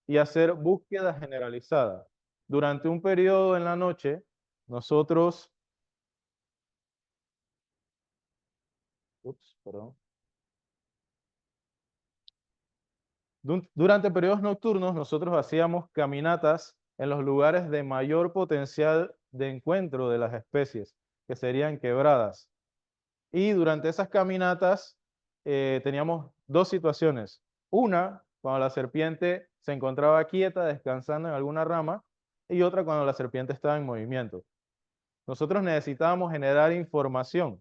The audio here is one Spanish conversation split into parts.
y hacer búsqueda generalizada. Durante un periodo en la noche, nosotros, perdón. Durante periodos nocturnos, nosotros hacíamos caminatas en los lugares de mayor potencial de encuentro de las especies, que serían quebradas. Y durante esas caminatas teníamos dos situaciones. Una, cuando la serpiente se encontraba quieta, descansando en alguna rama, y otra cuando la serpiente estaba en movimiento. Nosotros necesitábamos generar información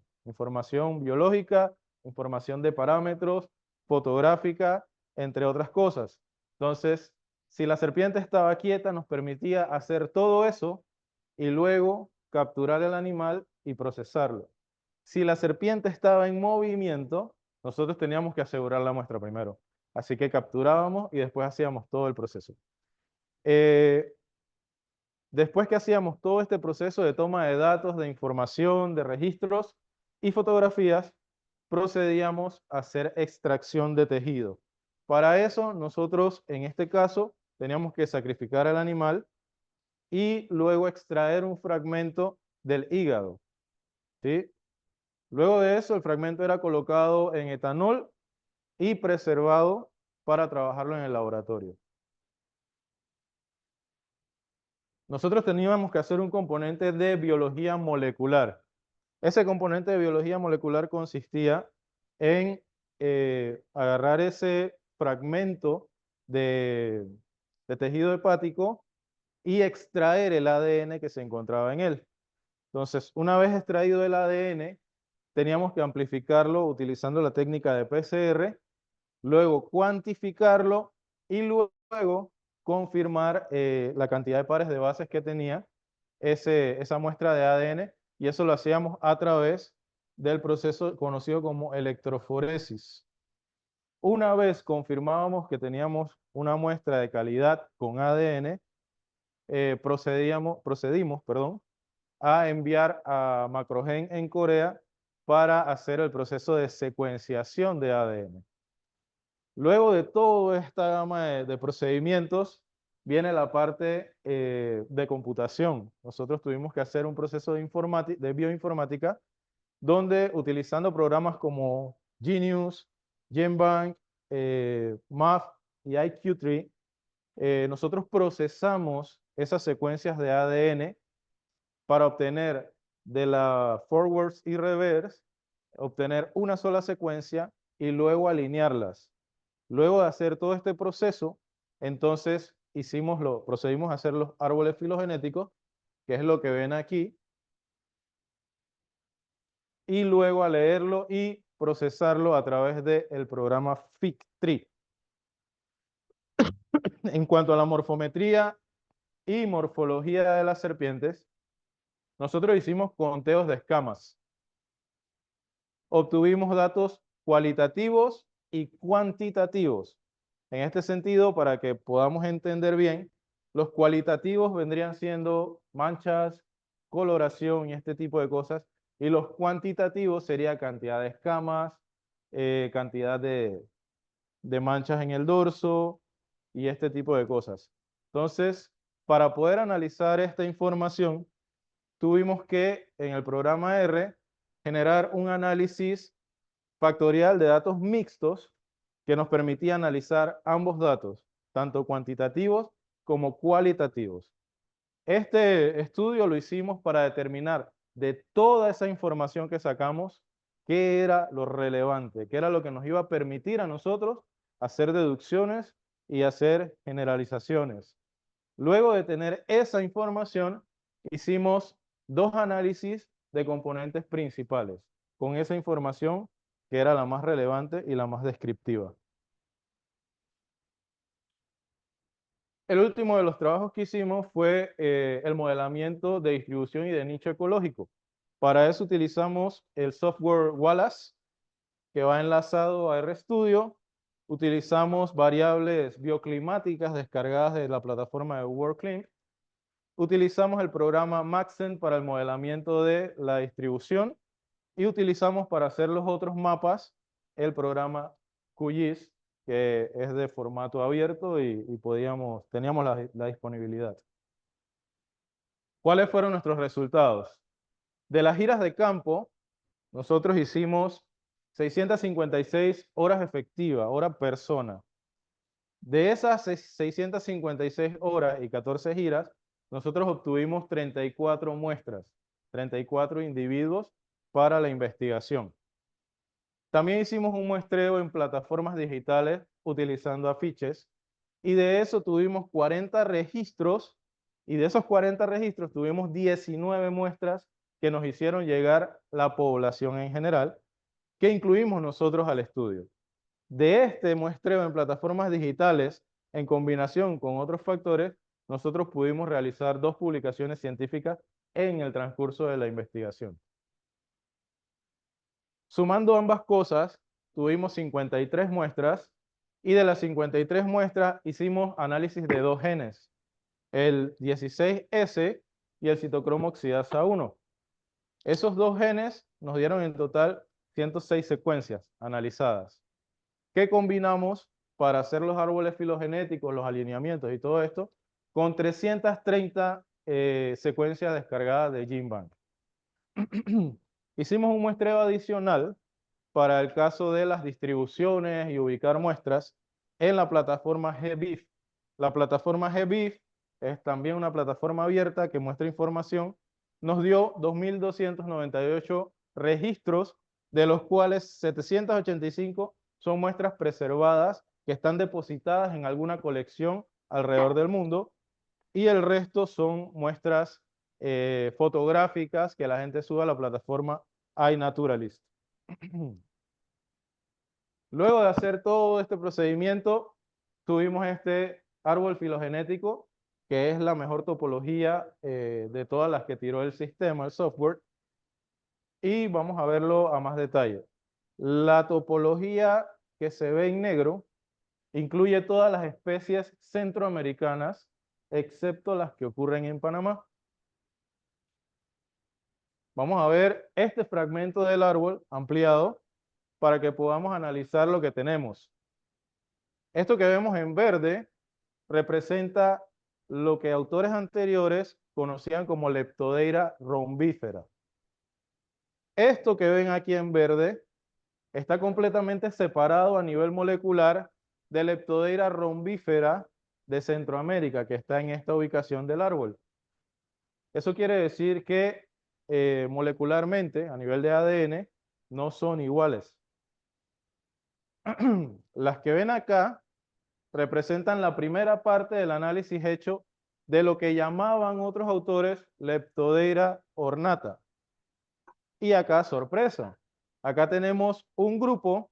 biológica, información de parámetros, fotográfica, entre otras cosas. Entonces, si la serpiente estaba quieta, nos permitía hacer todo eso y luego capturar el animal y procesarlo. Si la serpiente estaba en movimiento, nosotros teníamos que asegurar la muestra primero. Así que capturábamos y después hacíamos todo el proceso. Después que hacíamos todo este proceso de toma de datos, de información, de registros y fotografías, procedíamos a hacer extracción de tejido. Para eso, nosotros, en este caso, teníamos que sacrificar al animal y luego extraer un fragmento del hígado, ¿sí? Luego de eso, el fragmento era colocado en etanol y preservado para trabajarlo en el laboratorio. Nosotros teníamos que hacer un componente de biología molecular. Ese componente de biología molecular consistía en agarrar ese fragmento de, de tejido hepático y extraer el ADN que se encontraba en él. Entonces, una vez extraído el ADN, teníamos que amplificarlo utilizando la técnica de PCR, luego cuantificarlo y luego confirmar la cantidad de pares de bases que tenía esa muestra de ADN, y eso lo hacíamos a través del proceso conocido como electroforesis. Una vez confirmábamos que teníamos una muestra de calidad con ADN, procedimos, a enviar a Macrogen en Corea para hacer el proceso de secuenciación de ADN. Luego de toda esta gama de procedimientos, viene la parte de computación. Nosotros tuvimos que hacer un proceso de bioinformática donde utilizando programas como Genius, GenBank, MAF y IQ3, nosotros procesamos esas secuencias de ADN para obtener de la forwards y reverse, obtener una sola secuencia y luego alinearlas. Luego de hacer todo este proceso, entonces procedimos a hacer los árboles filogenéticos, que es lo que ven aquí, y luego a leerlo y procesarlo a través del programa FIC3. En cuanto a la morfometría y morfología de las serpientes, nosotros hicimos conteos de escamas. Obtuvimos datos cualitativos y cuantitativos. En este sentido, para que podamos entender bien, los cualitativos vendrían siendo manchas, coloración y este tipo de cosas, y los cuantitativos sería cantidad de escamas, cantidad de manchas en el dorso y este tipo de cosas. Entonces, para poder analizar esta información, tuvimos que en el programa R generar un análisis factorial de datos mixtos que nos permitía analizar ambos datos, tanto cuantitativos como cualitativos. Este estudio lo hicimos para determinar de toda esa información que sacamos, qué era lo relevante, qué era lo que nos iba a permitir a nosotros hacer deducciones y hacer generalizaciones. Luego de tener esa información, hicimos dos análisis de componentes principales con esa información que era la más relevante y la más descriptiva. El último de los trabajos que hicimos fue el modelamiento de distribución y de nicho ecológico. Para eso utilizamos el software Wallace, que va enlazado a RStudio. Utilizamos variables bioclimáticas descargadas de la plataforma de WorldClim. Utilizamos el programa Maxent para el modelamiento de la distribución y utilizamos para hacer los otros mapas el programa QGIS que es de formato abierto y teníamos la disponibilidad. ¿Cuáles fueron nuestros resultados? De las giras de campo, nosotros hicimos 656 horas efectivas, hora persona. De esas 656 horas y 14 giras, nosotros obtuvimos 34 muestras, 34 individuos para la investigación. También hicimos un muestreo en plataformas digitales utilizando afiches y de eso tuvimos 40 registros y de esos 40 registros tuvimos 19 muestras que nos hicieron llegar la población en general, que incluimos nosotros al estudio. De este muestreo en plataformas digitales, en combinación con otros factores, nosotros pudimos realizar 2 publicaciones científicas en el transcurso de la investigación. Sumando ambas cosas, tuvimos 53 muestras y de las 53 muestras hicimos análisis de 2 genes, el 16S y el citocromo oxidasa 1. Esos 2 genes nos dieron en total 106 secuencias analizadas, que combinamos para hacer los árboles filogenéticos, los alineamientos y todo esto, con 330 secuencias descargadas de GenBank. Hicimos un muestreo adicional para el caso de las distribuciones y ubicar muestras en la plataforma GBIF. La plataforma GBIF es también una plataforma abierta que muestra información. Nos dio 2.298 registros, de los cuales 785 son muestras preservadas que están depositadas en alguna colección alrededor del mundo y el resto son muestras fotográficas que la gente sube a la plataforma iNaturalist. Luego de hacer todo este procedimiento, tuvimos este árbol filogenético, que es la mejor topología de todas las que tiró el sistema, el software, y vamos a verlo a más detalle. La topología que se ve en negro incluye todas las especies centroamericanas, excepto las que ocurren en Panamá. Vamos a ver este fragmento del árbol ampliado para que podamos analizar lo que tenemos. Esto que vemos en verde representa lo que autores anteriores conocían como Leptodeira rhombifera. Esto que ven aquí en verde está completamente separado a nivel molecular de Leptodeira rhombifera de Centroamérica, que está en esta ubicación del árbol. Eso quiere decir que molecularmente, a nivel de ADN, no son iguales. Las que ven acá representan la primera parte del análisis hecho de lo que llamaban otros autores Leptodeira ornata. Y acá, sorpresa, acá tenemos un grupo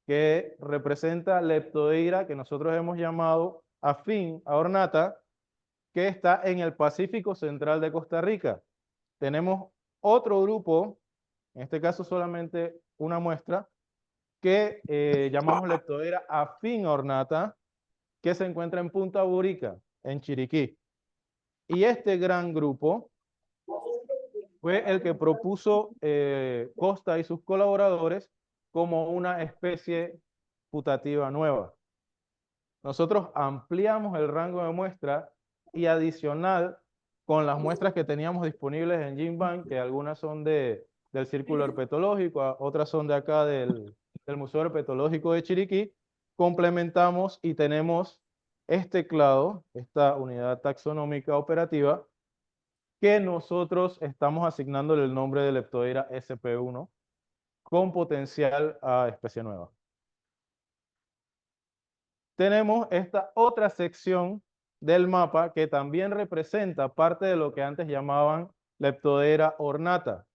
que representa Leptodeira, que nosotros hemos llamado afín a ornata, que está en el Pacífico Central de Costa Rica. Tenemos otro grupo, en este caso solamente una muestra, que llamamos Leptodeira afín a ornata, que se encuentra en Punta Burica, en Chiriquí. Y este gran grupo fue el que propuso Costa y sus colaboradores como una especie putativa nueva. Nosotros ampliamos el rango de muestra y adicional con las muestras que teníamos disponibles en GenBank, que algunas son del Círculo Herpetológico, otras son de acá del Museo Herpetológico de Chiriquí, complementamos y tenemos este clado, esta unidad taxonómica operativa, que nosotros estamos asignándole el nombre de Leptodeira SP1 con potencial a especie nueva. Tenemos esta otra sección del mapa que también representa parte de lo que antes llamaban Leptodeira ornata.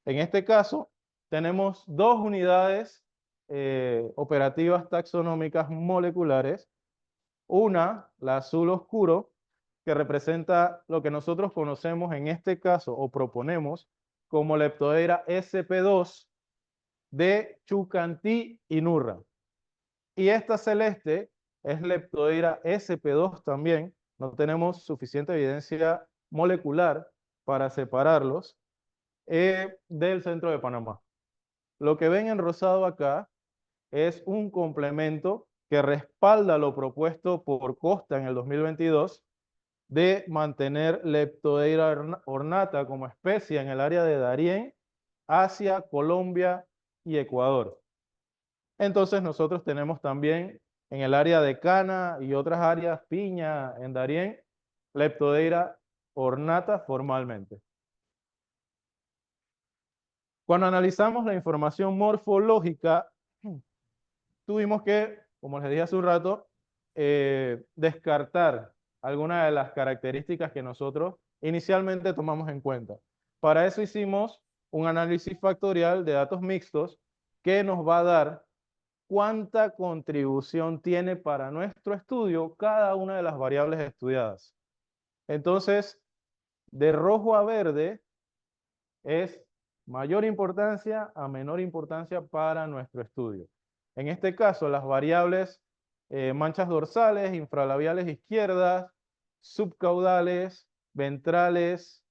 En este caso, tenemos 2 unidades operativas taxonómicas moleculares. Una, la azul oscuro, que representa lo que nosotros conocemos en este caso o proponemos como Leptodeira SP2 de Chucantí y Nurra. Y esta celeste es Leptodeira SP2 también. No tenemos suficiente evidencia molecular para separarlos del centro de Panamá. Lo que ven en rosado acá es un complemento que respalda lo propuesto por Costa en el 2022 de mantener Leptodeira ornata como especie en el área de Darién, Asia, Colombia y Ecuador. Entonces nosotros tenemos también en el área de Cana y otras áreas, Piña, en Darién, Leptodeira ornata formalmente. Cuando analizamos la información morfológica, tuvimos que, como les dije hace un rato, descartar algunas de las características que nosotros inicialmente tomamos en cuenta. Para eso hicimos un análisis factorial de datos mixtos que nos va a dar cuánta contribución tiene para nuestro estudio cada una de las variables estudiadas. Entonces, de rojo a verde es mayor importancia a menor importancia para nuestro estudio. En este caso, las variables manchas dorsales, infralabiales izquierdas, subcaudales, ventrales,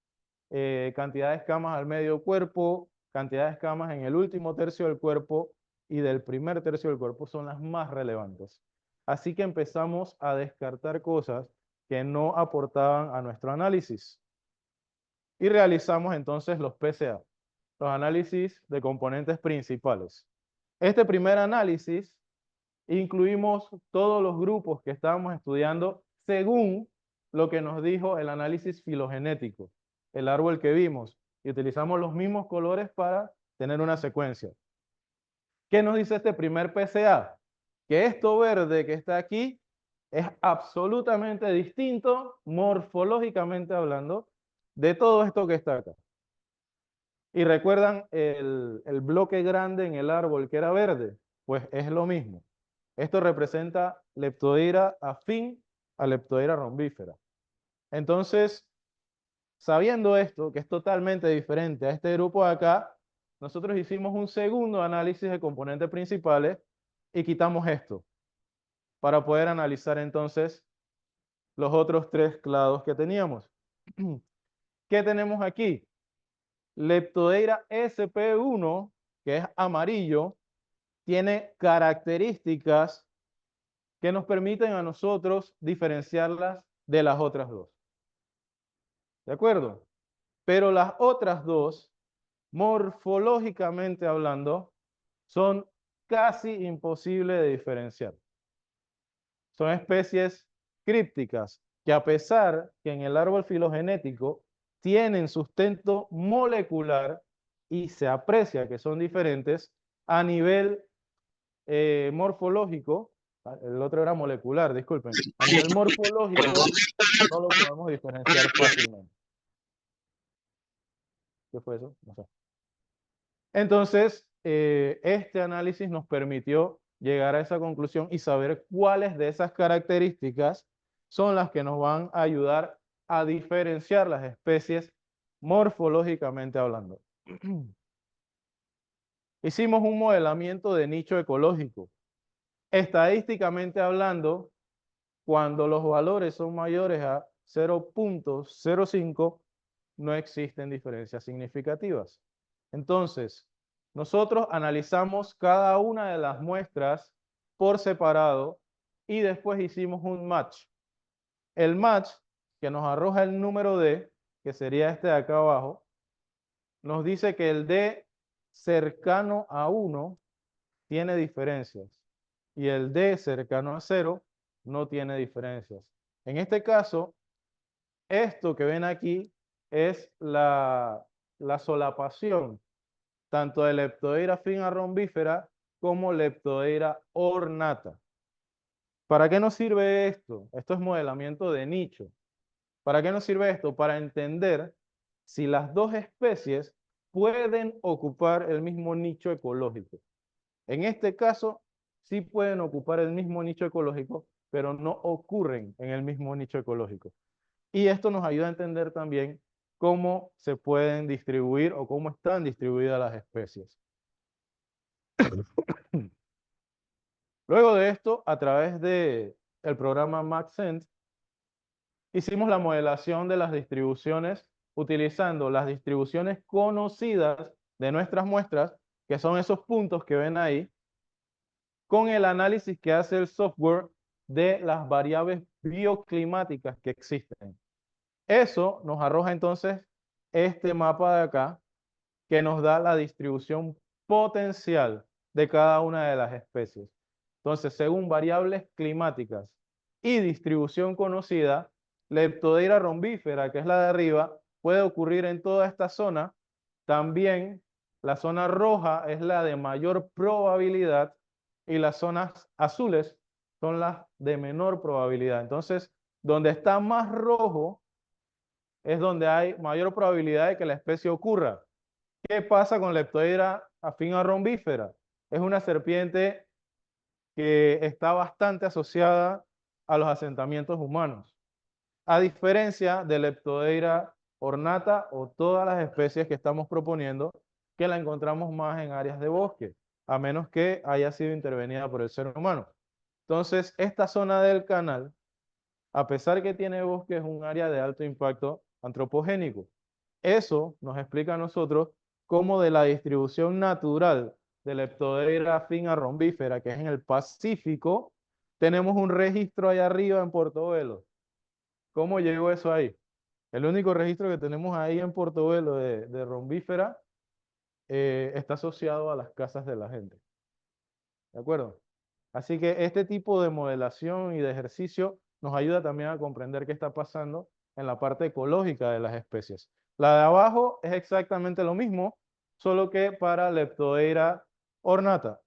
cantidad de escamas al medio cuerpo, cantidad de escamas en el último tercio del cuerpo y del primer tercio del cuerpo son las más relevantes. Así que empezamos a descartar cosas que no aportaban a nuestro análisis. Y realizamos entonces los PCA, los análisis de componentes principales. Este primer análisis incluimos todos los grupos que estábamos estudiando según lo que nos dijo el análisis filogenético, el árbol que vimos, y utilizamos los mismos colores para tener una secuencia. ¿Qué nos dice este primer PCA? Que esto verde que está aquí es absolutamente distinto, morfológicamente hablando, de todo esto que está acá. Y recuerdan el bloque grande en el árbol que era verde, pues es lo mismo. Esto representa Leptodeira afín a Leptodeira rombífera. Entonces, sabiendo esto, que es totalmente diferente a este grupo de acá, nosotros hicimos un segundo análisis de componentes principales y quitamos esto para poder analizar entonces los otros tres clados que teníamos. ¿Qué tenemos aquí? Leptodeira SP1, que es amarillo, tiene características que nos permiten a nosotros diferenciarlas de las otras dos. ¿De acuerdo? Pero las otras dos, morfológicamente hablando, son casi imposibles de diferenciar. Son especies crípticas que a pesar que en el árbol filogenético tienen sustento molecular y se aprecia que son diferentes, a nivel morfológico, el otro era molecular, disculpen, a nivel morfológico no lo podemos diferenciar fácilmente. ¿Qué fue eso? No sé. Entonces, este análisis nos permitió llegar a esa conclusión y saber cuáles de esas características son las que nos van a ayudar a diferenciar las especies morfológicamente hablando. Hicimos un modelamiento de nicho ecológico. Estadísticamente hablando, cuando los valores son mayores a 0.05, no existen diferencias significativas. Entonces, nosotros analizamos cada una de las muestras por separado y después hicimos un match. El match que nos arroja el número D, que sería este de acá abajo, nos dice que el D cercano a 1 tiene diferencias y el D cercano a 0 no tiene diferencias. En este caso, esto que ven aquí es la solapación tanto de Leptodeira fina rombífera como Leptodeira ornata. ¿Para qué nos sirve esto? Esto es modelamiento de nicho. ¿Para qué nos sirve esto? Para entender si las dos especies pueden ocupar el mismo nicho ecológico. En este caso, sí pueden ocupar el mismo nicho ecológico, pero no ocurren en el mismo nicho ecológico. Y esto nos ayuda a entender también cómo se pueden distribuir o cómo están distribuidas las especies. Luego de esto, a través del programa Maxent, hicimos la modelación de las distribuciones utilizando las distribuciones conocidas de nuestras muestras, que son esos puntos que ven ahí, con el análisis que hace el software de las variables bioclimáticas que existen. Eso nos arroja entonces este mapa de acá, que nos da la distribución potencial de cada una de las especies. Entonces, según variables climáticas y distribución conocida, Leptodeira rombífera, que es la de arriba, puede ocurrir en toda esta zona. También la zona roja es la de mayor probabilidad y las zonas azules son las de menor probabilidad. Entonces, donde está más rojo es donde hay mayor probabilidad de que la especie ocurra. ¿Qué pasa con Leptodeira afina rombífera? Es una serpiente que está bastante asociada a los asentamientos humanos, a diferencia de Leptodeira ornata o todas las especies que estamos proponiendo, que la encontramos más en áreas de bosque, a menos que haya sido intervenida por el ser humano. Entonces, esta zona del canal, a pesar que tiene bosque, es un área de alto impacto antropogénico. Eso nos explica a nosotros cómo de la distribución natural de Leptodeira fina rombífera, que es en el Pacífico, tenemos un registro allá arriba en Portobelo. ¿Cómo llegó eso ahí? El único registro que tenemos ahí en Portobelo de rombífera está asociado a las casas de la gente. ¿De acuerdo? Así que este tipo de modelación y de ejercicio nos ayuda también a comprender qué está pasando en la parte ecológica de las especies. La de abajo es exactamente lo mismo, solo que para Leptodeira ornata.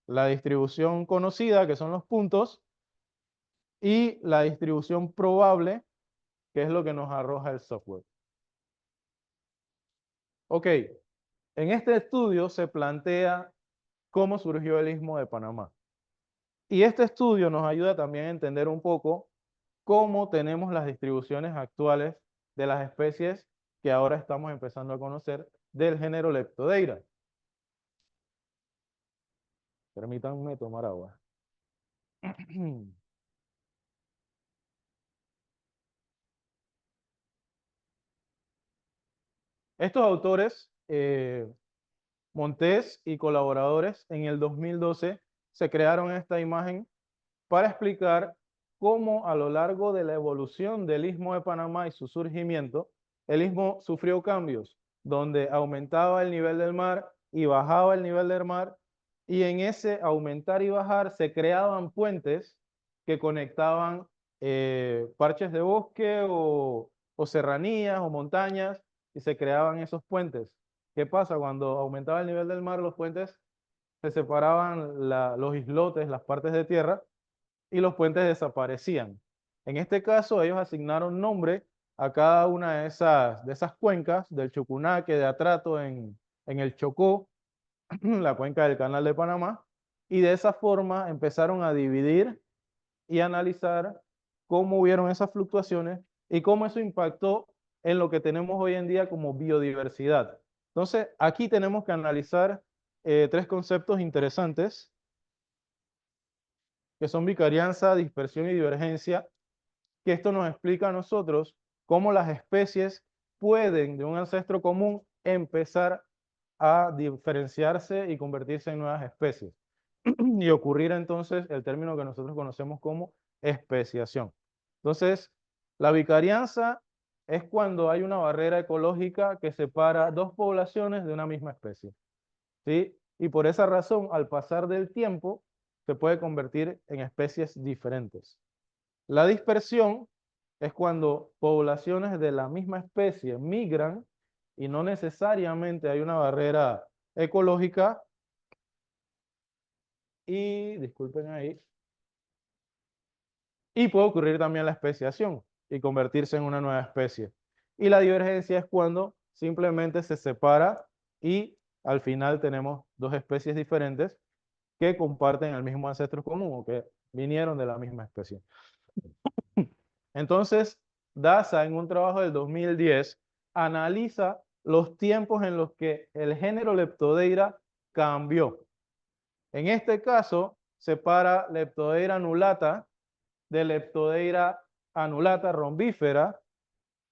La distribución conocida, que son los puntos, y la distribución probable, que es lo que nos arroja el software. Ok, en este estudio se plantea cómo surgió el Istmo de Panamá. Y este estudio nos ayuda también a entender un poco cómo tenemos las distribuciones actuales de las especies que ahora estamos empezando a conocer del género Leptodeira. Permítanme tomar agua. Estos autores, Montés y colaboradores, en el 2012 se crearon esta imagen para explicar cómo a lo largo de la evolución del Istmo de Panamá y su surgimiento, el istmo sufrió cambios, donde aumentaba el nivel del mar y bajaba el nivel del mar, y en ese aumentar y bajar se creaban puentes que conectaban parches de bosque o serranías o montañas, y se creaban esos puentes. ¿Qué pasa? Cuando aumentaba el nivel del mar, los puentes se separaban los islotes, las partes de tierra, y los puentes desaparecían. En este caso, ellos asignaron nombre a cada una de esas cuencas, del Chucunaque, de Atrato en el Chocó, la cuenca del Canal de Panamá, y de esa forma empezaron a dividir y analizar cómo hubieron esas fluctuaciones y cómo eso impactó en lo que tenemos hoy en día como biodiversidad. Entonces, aquí tenemos que analizar tres conceptos interesantes, que son vicarianza, dispersión y divergencia, que esto nos explica a nosotros cómo las especies pueden de un ancestro común empezar a diferenciarse y convertirse en nuevas especies y ocurrir entonces el término que nosotros conocemos como especiación. Entonces, la vicarianza es cuando hay una barrera ecológica que separa dos poblaciones de una misma especie, ¿sí? Y por esa razón, al pasar del tiempo, se puede convertir en especies diferentes. La dispersión es cuando poblaciones de la misma especie migran y no necesariamente hay una barrera ecológica y, disculpen ahí, y puede ocurrir también la especiación y convertirse en una nueva especie. Y la divergencia es cuando simplemente se separa y al final tenemos dos especies diferentes que comparten el mismo ancestro común o que vinieron de la misma especie. Entonces, Daza, en un trabajo del 2010, analiza los tiempos en los que el género Leptodeira cambió. En este caso, separa Leptodeira annulata de Leptodeira annulata rombífera,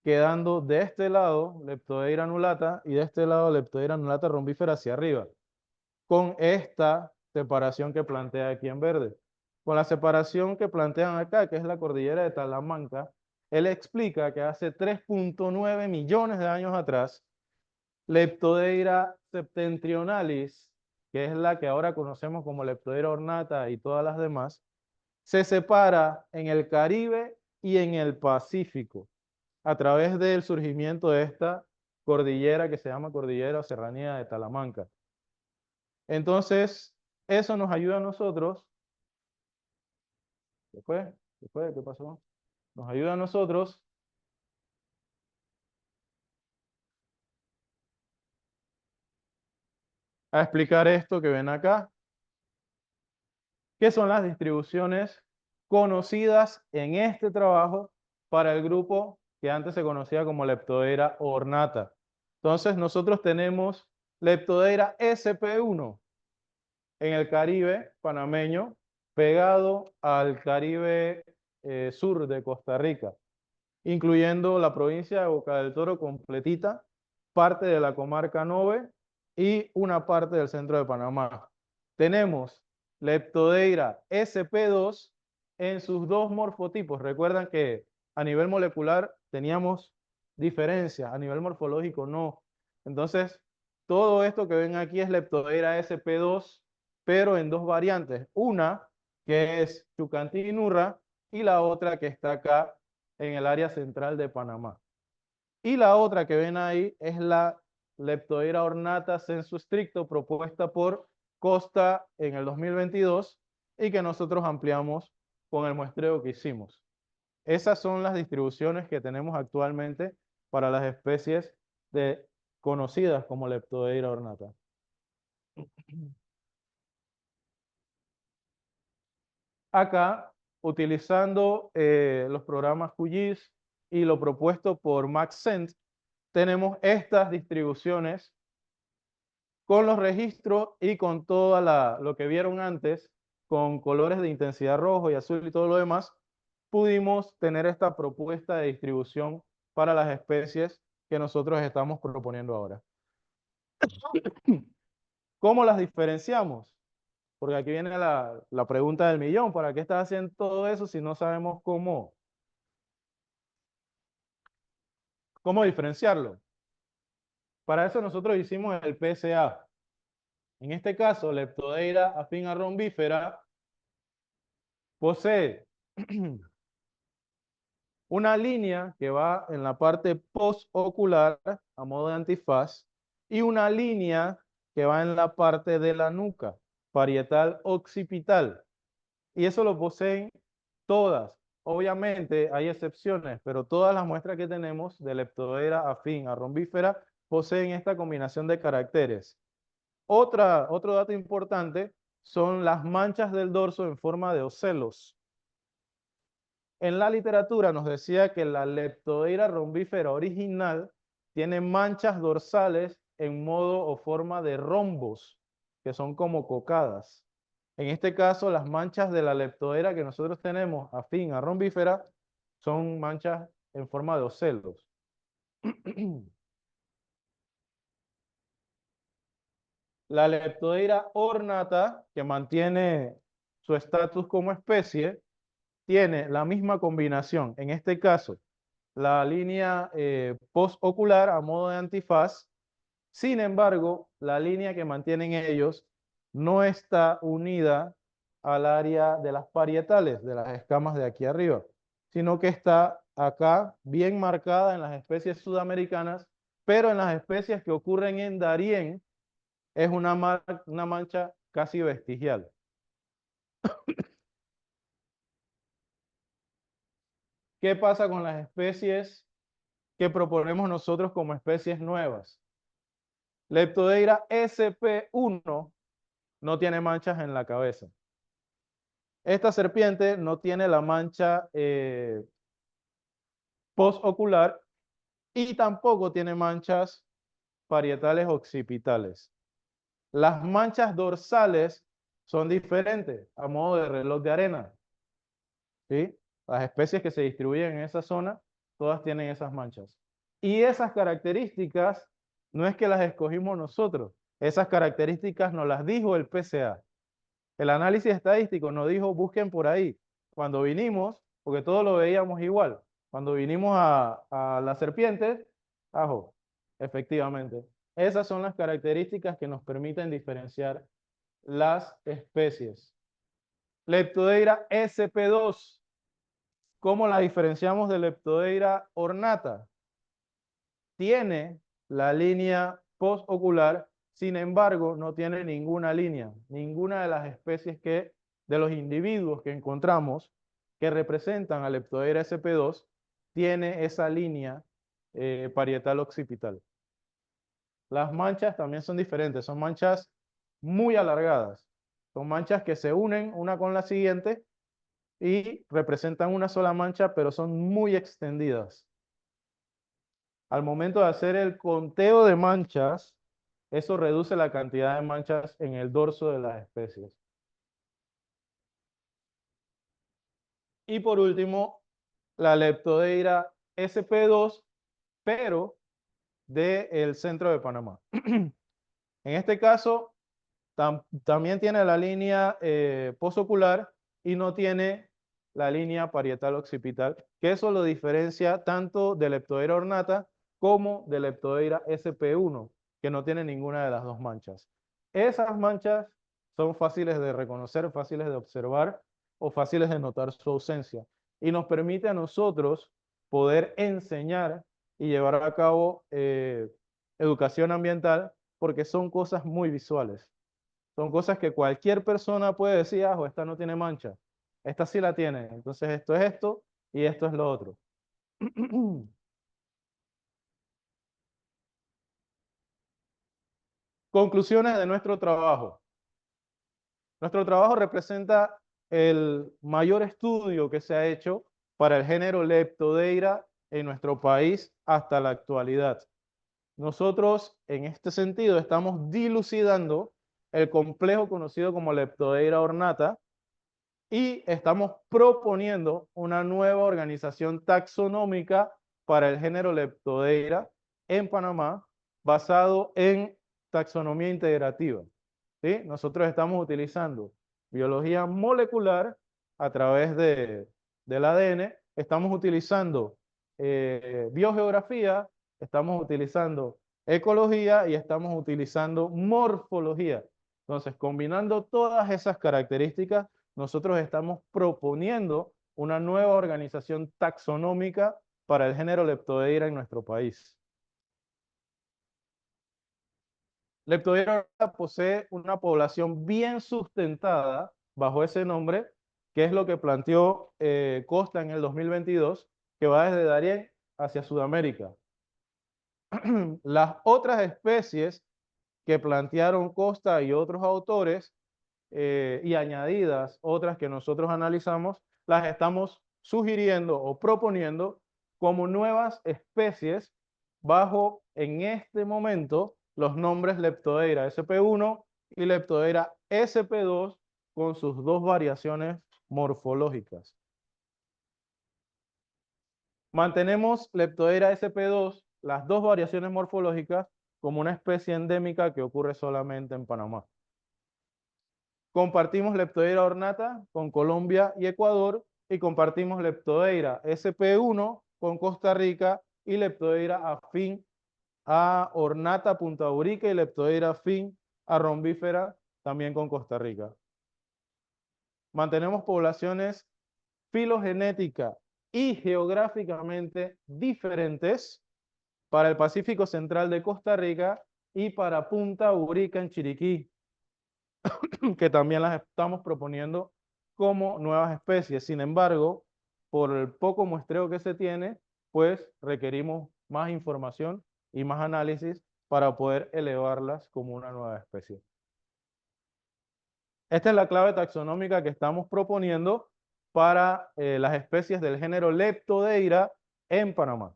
quedando de este lado Leptodeira annulata y de este lado Leptodeira annulata rombífera hacia arriba, con esta separación que plantea aquí en verde. Con la separación que plantean acá, que es la cordillera de Talamanca, él explica que hace 3.9 millones de años atrás, Leptodeira septentrionalis, que es la que ahora conocemos como Leptodeira ornata y todas las demás, se separa en el Caribe y en el Pacífico a través del surgimiento de esta cordillera que se llama Cordillera o Serranía de Talamanca. Entonces, eso nos ayuda a nosotros. ¿Qué pasó? Nos ayuda a nosotros a explicar esto que ven acá, que son las distribuciones conocidas en este trabajo para el grupo que antes se conocía como Leptodeira ornata. Entonces, nosotros tenemos Leptodeira SP1 en el Caribe panameño, pegado al Caribe sur de Costa Rica, incluyendo la provincia de Boca del Toro completita, parte de la comarca Nove y una parte del centro de Panamá. Tenemos Leptodeira SP2 en sus dos morfotipos. Recuerdan que a nivel molecular teníamos diferencias, a nivel morfológico no. Entonces, todo esto que ven aquí es Leptodeira SP2, pero en dos variantes. Una que es Chucantinurra y la otra que está acá en el área central de Panamá. Y la otra que ven ahí es la Leptodeira ornata sensu stricto propuesta por Costa en el 2022 y que nosotros ampliamos con el muestreo que hicimos. Esas son las distribuciones que tenemos actualmente para las especies conocidas como Leptodeira ornata. Acá, utilizando los programas QGIS y lo propuesto por Maxent, tenemos estas distribuciones con los registros y con todo lo que vieron antes, con colores de intensidad rojo y azul y todo lo demás, pudimos tener esta propuesta de distribución para las especies que nosotros estamos proponiendo ahora. ¿Cómo las diferenciamos? Porque aquí viene la pregunta del millón. ¿Para qué estás haciendo todo eso si no sabemos cómo diferenciarlo? Para eso nosotros hicimos el PSA. En este caso, Leptodeira afín a rombífera posee una línea que va en la parte postocular a modo de antifaz y una línea que va en la parte de la nuca, parietal occipital. Y eso lo poseen todas. Obviamente hay excepciones, pero todas las muestras que tenemos de Leptodeira afín a rombífera poseen esta combinación de caracteres. Otro dato importante son las manchas del dorso en forma de ocelos. En la literatura nos decía que la Leptodeira rombífera original tiene manchas dorsales en modo o forma de rombos, que son como cocadas. En este caso, las manchas de la Leptodeira que nosotros tenemos afín a rombífera son manchas en forma de ocelos. La Leptodeira ornata, que mantiene su estatus como especie, tiene la misma combinación. En este caso, la línea postocular a modo de antifaz. Sin embargo, la línea que mantienen ellos no está unida al área de las parietales, de las escamas de aquí arriba, sino que está acá bien marcada en las especies sudamericanas, pero en las especies que ocurren en Darién es una mancha casi vestigial. ¿Qué pasa con las especies que proponemos nosotros como especies nuevas? Leptodeira SP1 no tiene manchas en la cabeza. Esta serpiente no tiene la mancha postocular y tampoco tiene manchas parietales occipitales. Las manchas dorsales son diferentes a modo de reloj de arena. ¿Sí? Las especies que se distribuyen en esa zona, todas tienen esas manchas. Y esas características no es que las escogimos nosotros, esas características nos las dijo el PCA. El análisis estadístico nos dijo, busquen por ahí. Cuando vinimos, porque todos lo veíamos igual, cuando vinimos a las serpientes, ajo, efectivamente. Esas son las características que nos permiten diferenciar las especies. Leptodeira SP2. ¿Cómo la diferenciamos de Leptodeira ornata? Tiene la línea postocular, sin embargo, no tiene ninguna línea, ninguna de las especies de los individuos que encontramos que representan a Leptodeira SP2 tiene esa línea parietal occipital. Las manchas también son diferentes, son manchas muy alargadas, son manchas que se unen una con la siguiente y representan una sola mancha, pero son muy extendidas. Al momento de hacer el conteo de manchas, eso reduce la cantidad de manchas en el dorso de las especies. Y por último, la Leptodeira SP2, pero del centro de Panamá. En este caso, también tiene la línea postocular y no tiene la línea parietal occipital, que eso lo diferencia tanto de Leptodeira ornata como de Leptodeira SP1, que no tiene ninguna de las dos manchas. Esas manchas son fáciles de reconocer, fáciles de observar o fáciles de notar su ausencia y nos permite a nosotros poder enseñar y llevar a cabo educación ambiental porque son cosas muy visuales. Son cosas que cualquier persona puede decir, ah, esta no tiene mancha, esta sí la tiene, entonces esto es esto y esto es lo otro. Conclusiones de nuestro trabajo. Nuestro trabajo representa el mayor estudio que se ha hecho para el género Leptodeira en nuestro país hasta la actualidad. Nosotros, en este sentido, estamos dilucidando el complejo conocido como Leptodeira ornata y estamos proponiendo una nueva organización taxonómica para el género Leptodeira en Panamá basado en taxonomía integrativa. ¿Sí? Nosotros estamos utilizando biología molecular a través del ADN, estamos utilizando biogeografía, estamos utilizando ecología y estamos utilizando morfología. Entonces, combinando todas esas características, nosotros estamos proponiendo una nueva organización taxonómica para el género Leptodeira en nuestro país. Leptodeira posee una población bien sustentada bajo ese nombre, que es lo que planteó Costa en el 2022, que va desde Darién hacia Sudamérica. Las otras especies que plantearon Costa y otros autores, y añadidas otras que nosotros analizamos, las estamos sugiriendo o proponiendo como nuevas especies bajo, en este momento, los nombres Leptodeira SP1 y Leptodeira SP2 con sus dos variaciones morfológicas. Mantenemos Leptodeira SP2, las dos variaciones morfológicas, como una especie endémica que ocurre solamente en Panamá. Compartimos Leptodeira ornata con Colombia y Ecuador y compartimos Leptodeira SP1 con Costa Rica y Leptodeira afín a ornata Punta Urica y Leptodeira afín a rombífera también con Costa Rica. Mantenemos poblaciones filogenética y geográficamente diferentes para el Pacífico Central de Costa Rica y para Punta Urica en Chiriquí, que también las estamos proponiendo como nuevas especies. Sin embargo, por el poco muestreo que se tiene, pues requerimos más información y más análisis para poder elevarlas como una nueva especie. Esta es la clave taxonómica que estamos proponiendo para las especies del género Leptodeira en Panamá.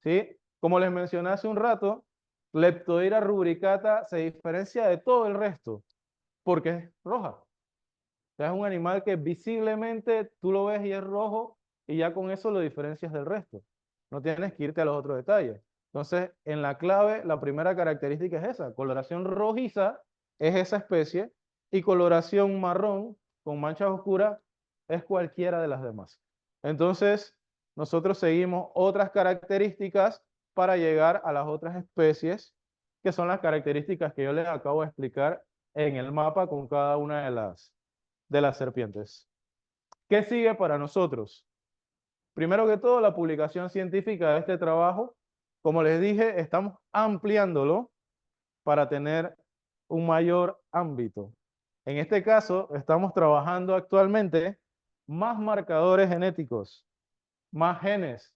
¿Sí? Como les mencioné hace un rato, Leptodeira rubricata se diferencia de todo el resto porque es roja. O sea, es un animal que visiblemente tú lo ves y es rojo y ya con eso lo diferencias del resto. No tienes que irte a los otros detalles. Entonces, en la clave, la primera característica es esa, coloración rojiza es esa especie y coloración marrón con manchas oscuras es cualquiera de las demás. Entonces, nosotros seguimos otras características para llegar a las otras especies, que son las características que yo les acabo de explicar en el mapa con cada una de las serpientes. ¿Qué sigue para nosotros? Primero que todo, la publicación científica de este trabajo. Como les dije, estamos ampliándolo para tener un mayor ámbito. En este caso, estamos trabajando actualmente más marcadores genéticos, más genes.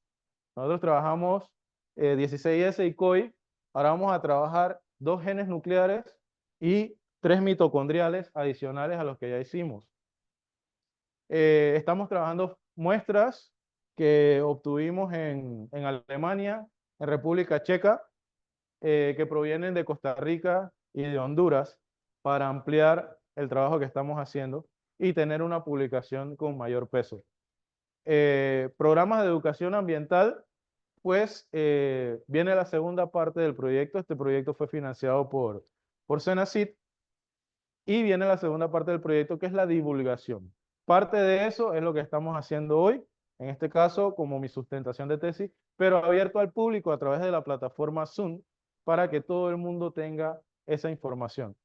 Nosotros trabajamos 16S y COI. Ahora vamos a trabajar 2 genes nucleares y 3 mitocondriales adicionales a los que ya hicimos. Estamos trabajando muestras que obtuvimos en Alemania, en República Checa, que provienen de Costa Rica y de Honduras para ampliar el trabajo que estamos haciendo y tener una publicación con mayor peso. Programas de educación ambiental, pues viene la segunda parte del proyecto. Este proyecto fue financiado por Senacid y viene la segunda parte del proyecto, que es la divulgación. Parte de eso es lo que estamos haciendo hoy, en este caso como mi sustentación de tesis, pero abierto al público a través de la plataforma Zoom para que todo el mundo tenga esa información.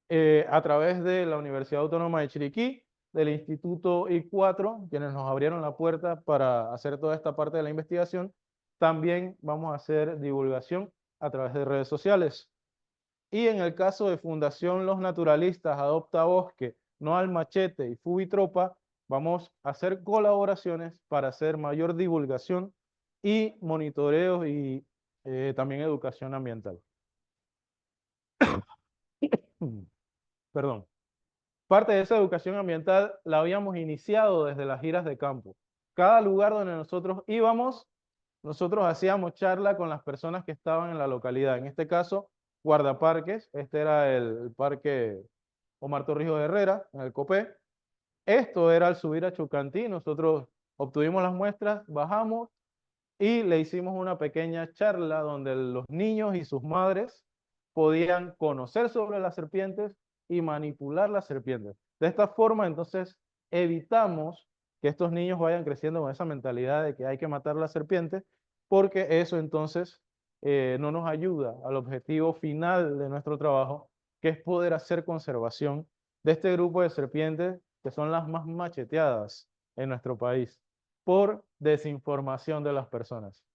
A través de la Universidad Autónoma de Chiriquí, del Instituto I4, quienes nos abrieron la puerta para hacer toda esta parte de la investigación, también vamos a hacer divulgación a través de redes sociales. Y en el caso de Fundación Los Naturalistas, Adopta Bosque, No al Machete y Fubitropa, vamos a hacer colaboraciones para hacer mayor divulgación y monitoreos y también educación ambiental. Perdón. Parte de esa educación ambiental la habíamos iniciado desde las giras de campo. Cada lugar donde nosotros íbamos, nosotros hacíamos charla con las personas que estaban en la localidad. En este caso, guardaparques. Este era el parque Omar Torrijos Herrera, en el Copé. Esto era al subir a Chucantí. Nosotros obtuvimos las muestras, bajamos y le hicimos una pequeña charla donde los niños y sus madres podían conocer sobre las serpientes y manipular las serpientes. De esta forma, entonces, evitamos que estos niños vayan creciendo con esa mentalidad de que hay que matar las serpientes, porque eso entonces no nos ayuda al objetivo final de nuestro trabajo, que es poder hacer conservación de este grupo de serpientes que son las más macheteadas en nuestro país por desinformación de las personas.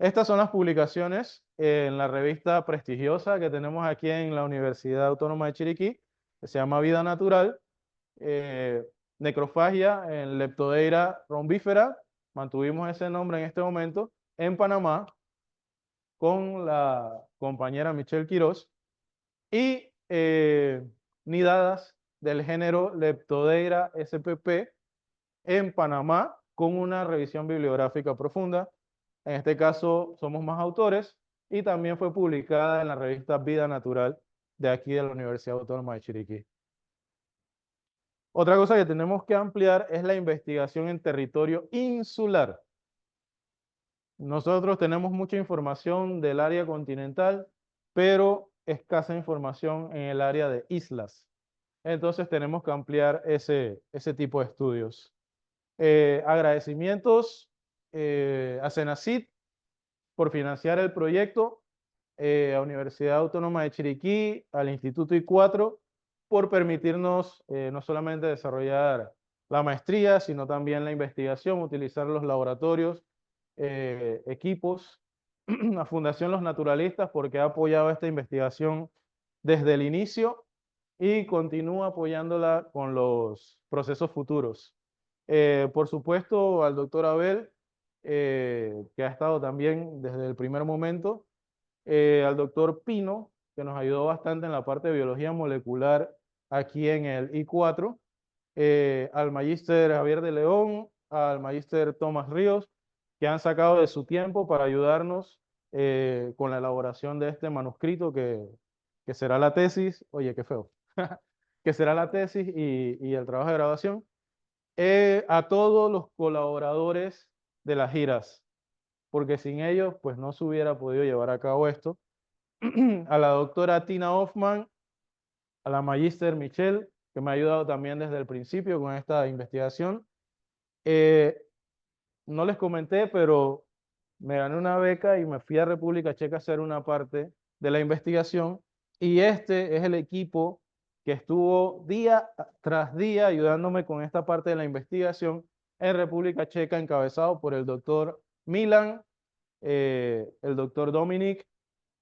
Estas son las publicaciones en la revista prestigiosa que tenemos aquí en la Universidad Autónoma de Chiriquí, que se llama Vida Natural. Necrofagia en Leptodeira rombífera, mantuvimos ese nombre en este momento, en Panamá, con la compañera Michelle Quiroz, y nidadas del género Leptodeira spp en Panamá, con una revisión bibliográfica profunda. En este caso somos más autores y también fue publicada en la revista Vida Natural de aquí de la Universidad Autónoma de Chiriquí. Otra cosa que tenemos que ampliar es la investigación en territorio insular. Nosotros tenemos mucha información del área continental, pero escasa información en el área de islas. Entonces tenemos que ampliar ese tipo de estudios. Agradecimientos a Senacid por financiar el proyecto, a Universidad Autónoma de Chiriquí, al Instituto I4, por permitirnos no solamente desarrollar la maestría, sino también la investigación, utilizar los laboratorios, equipos, a Fundación Los Naturalistas, porque ha apoyado esta investigación desde el inicio y continúa apoyándola con los procesos futuros. Por supuesto, al doctor Abel, que ha estado también desde el primer momento, al doctor Pino, que nos ayudó bastante en la parte de biología molecular aquí en el I4, al magíster Javier de León, al magíster Tomás Ríos, que han sacado de su tiempo para ayudarnos con la elaboración de este manuscrito que será la tesis. Oye, qué feo. Que será la tesis y el trabajo de graduación. A todos los colaboradores de las giras, porque sin ellos pues no se hubiera podido llevar a cabo esto. a la doctora Tina Hoffman, a la magíster Michelle, que me ha ayudado también desde el principio con esta investigación. Eh, no les comenté, pero me gané una beca y me fui a República Checa a hacer una parte de la investigación. Y este es el equipo que estuvo día tras día ayudándome con esta parte de la investigación en República Checa, encabezado por el doctor Milan, el doctor Dominic,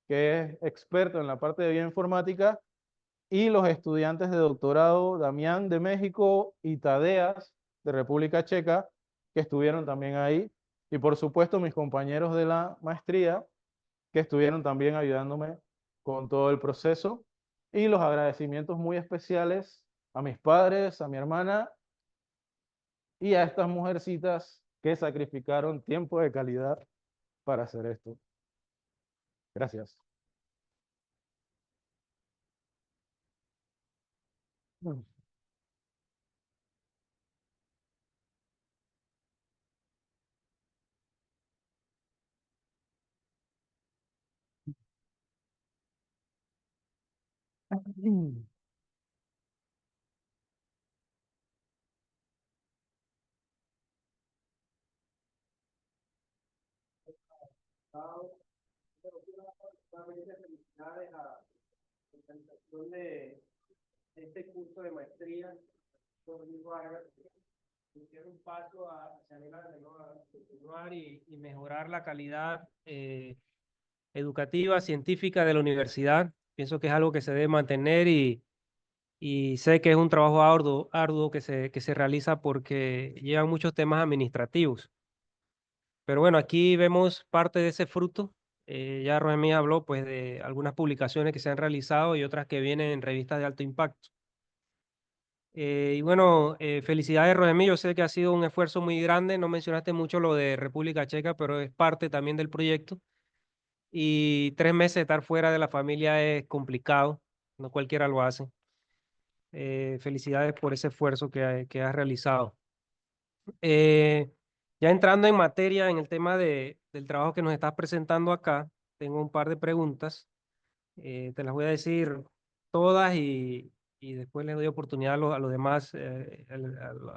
que es experto en la parte de bioinformática, y los estudiantes de doctorado Damián de México y Tadeas de República Checa, que estuvieron también ahí, y por supuesto mis compañeros de la maestría, que estuvieron también ayudándome con todo el proceso, y los agradecimientos muy especiales a mis padres, a mi hermana y a estas mujercitas que sacrificaron tiempo de calidad para hacer esto. Gracias. Felicidades a la organización de este curso de maestría por Vargas. Hicieron un paso hacia adelante, ¿no? A continuar y mejorar la calidad educativa, científica de la universidad. Pienso que es algo que se debe mantener y sé que es un trabajo arduo que se realiza porque llevan muchos temas administrativos. Pero bueno, aquí vemos parte de ese fruto. Ya Rogemí habló pues de algunas publicaciones que se han realizado y otras que vienen en revistas de alto impacto. Y bueno, felicidades Rogemí, yo sé que ha sido un esfuerzo muy grande, no mencionaste mucho lo de República Checa, pero es parte también del proyecto. Y 3 meses de estar fuera de la familia es complicado, no cualquiera lo hace. Felicidades por ese esfuerzo que has realizado. Eh, ya entrando en materia, en el tema del trabajo que nos estás presentando acá, tengo un par de preguntas. Te las voy a decir todas y después le doy oportunidad a los demás, a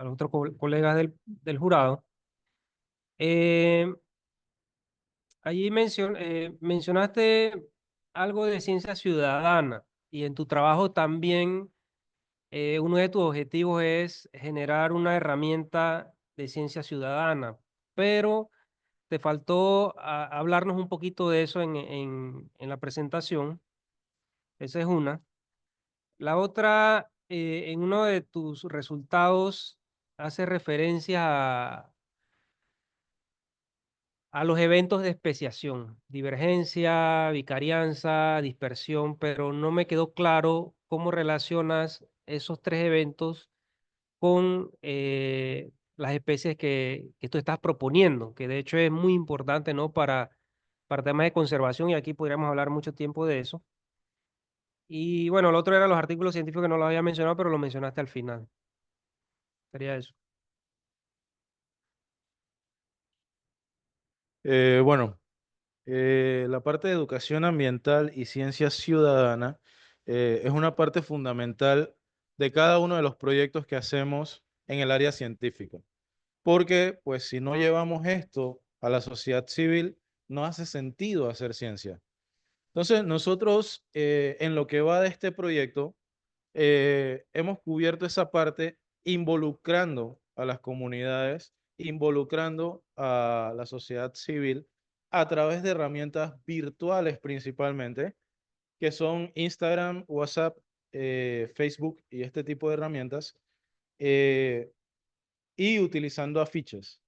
los otros colegas del jurado. Eh, allí mencionaste algo de ciencia ciudadana y en tu trabajo también uno de tus objetivos es generar una herramienta de ciencia ciudadana, pero te faltó hablarnos un poquito de eso en la presentación. Esa es una. La otra, en uno de tus resultados, hace referencia a los eventos de especiación, divergencia, vicarianza, dispersión, pero no me quedó claro cómo relacionas esos tres eventos con las especies que tú estás proponiendo, que de hecho es muy importante, ¿no? Para temas de conservación y aquí podríamos hablar mucho tiempo de eso. Y bueno, el otro era los artículos científicos que no lo había mencionado, pero lo mencionaste al final. Sería eso. Bueno, la parte de educación ambiental y ciencia ciudadana es una parte fundamental de cada uno de los proyectos que hacemos en el área científica. Porque, pues, si no llevamos esto a la sociedad civil, no hace sentido hacer ciencia. Entonces, nosotros, en lo que va de este proyecto, hemos cubierto esa parte involucrando a las comunidades, involucrando a la sociedad civil a través de herramientas virtuales principalmente, que son Instagram, WhatsApp, Facebook y este tipo de herramientas, eh, y utilizando afiches.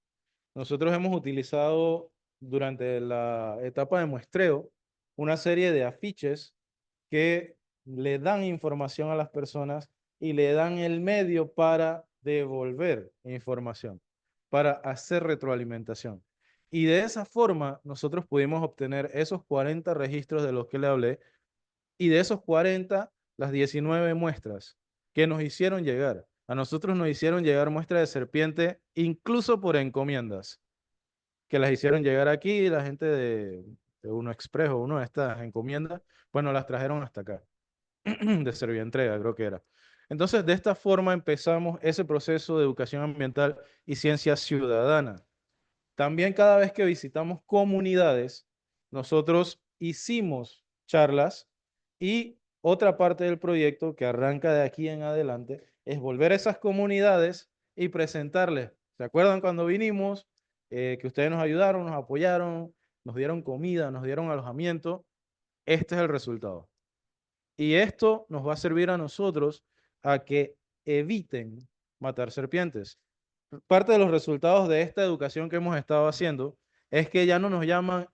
Nosotros hemos utilizado durante la etapa de muestreo una serie de afiches que le dan información a las personas y le dan el medio para devolver información, para hacer retroalimentación. Y de esa forma nosotros pudimos obtener esos 40 registros de los que le hablé y de esos 40, las 19 muestras que nos hicieron llegar. A nosotros nos hicieron llegar muestras de serpiente incluso por encomiendas, que las hicieron llegar aquí la gente Uno Express o uno de estas encomiendas, bueno, las trajeron hasta acá, de Servientrega, creo que era. Entonces, de esta forma empezamos ese proceso de educación ambiental y ciencia ciudadana. También cada vez que visitamos comunidades, nosotros hicimos charlas y otra parte del proyecto que arranca de aquí en adelante es volver a esas comunidades y presentarles. ¿Se acuerdan cuando vinimos? Que ustedes nos ayudaron, nos apoyaron, nos dieron comida, nos dieron alojamiento. Este es el resultado. Y esto nos va a servir a nosotros a que eviten matar serpientes. Parte de los resultados de esta educación que hemos estado haciendo es que ya no nos llaman,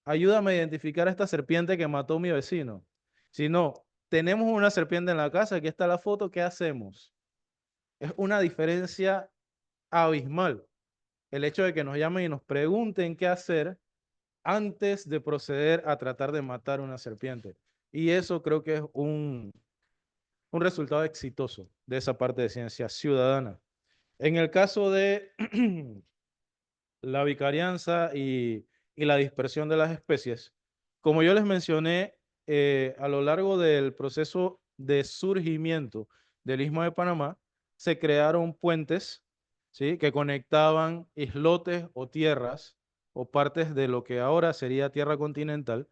ayúdame a identificar a esta serpiente que mató a mi vecino, sino, tenemos una serpiente en la casa, aquí está la foto, ¿qué hacemos? Es una diferencia abismal el hecho de que nos llamen y nos pregunten qué hacer antes de proceder a tratar de matar una serpiente. Y eso creo que es un resultado exitoso de esa parte de ciencia ciudadana. En el caso de la vicarianza y la dispersión de las especies, como yo les mencioné, a lo largo del proceso de surgimiento del Istmo de Panamá, se crearon puentes, ¿sí?, que conectaban islotes o tierras o partes de lo que ahora sería tierra continental,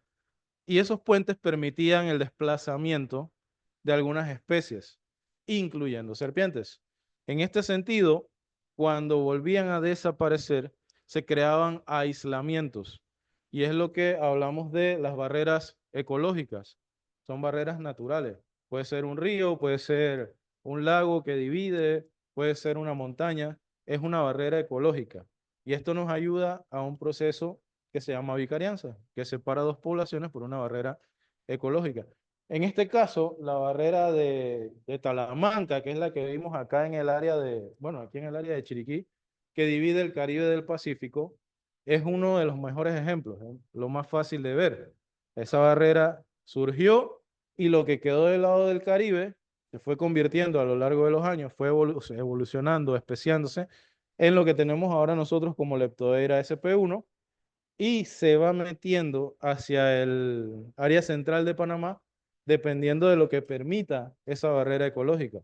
y esos puentes permitían el desplazamiento de algunas especies, incluyendo serpientes. En este sentido, cuando volvían a desaparecer, se creaban aislamientos. Y es lo que hablamos de las barreras ecológicas. Son barreras naturales. Puede ser un río, puede ser un lago que divide, puede ser una montaña. Es una barrera ecológica. Y esto nos ayuda a un proceso que se llama vicarianza, que separa dos poblaciones por una barrera ecológica. En este caso, la barrera de Talamanca, que es la que vimos acá en el área de, bueno, aquí en el área de Chiriquí, que divide el Caribe del Pacífico, es uno de los mejores ejemplos, ¿eh? Lo más fácil de ver. Esa barrera surgió y lo que quedó del lado del Caribe se fue convirtiendo a lo largo de los años, fue evolucionando, especiándose en lo que tenemos ahora nosotros como Leptodeira SP1, y se va metiendo hacia el área central de Panamá dependiendo de lo que permita esa barrera ecológica,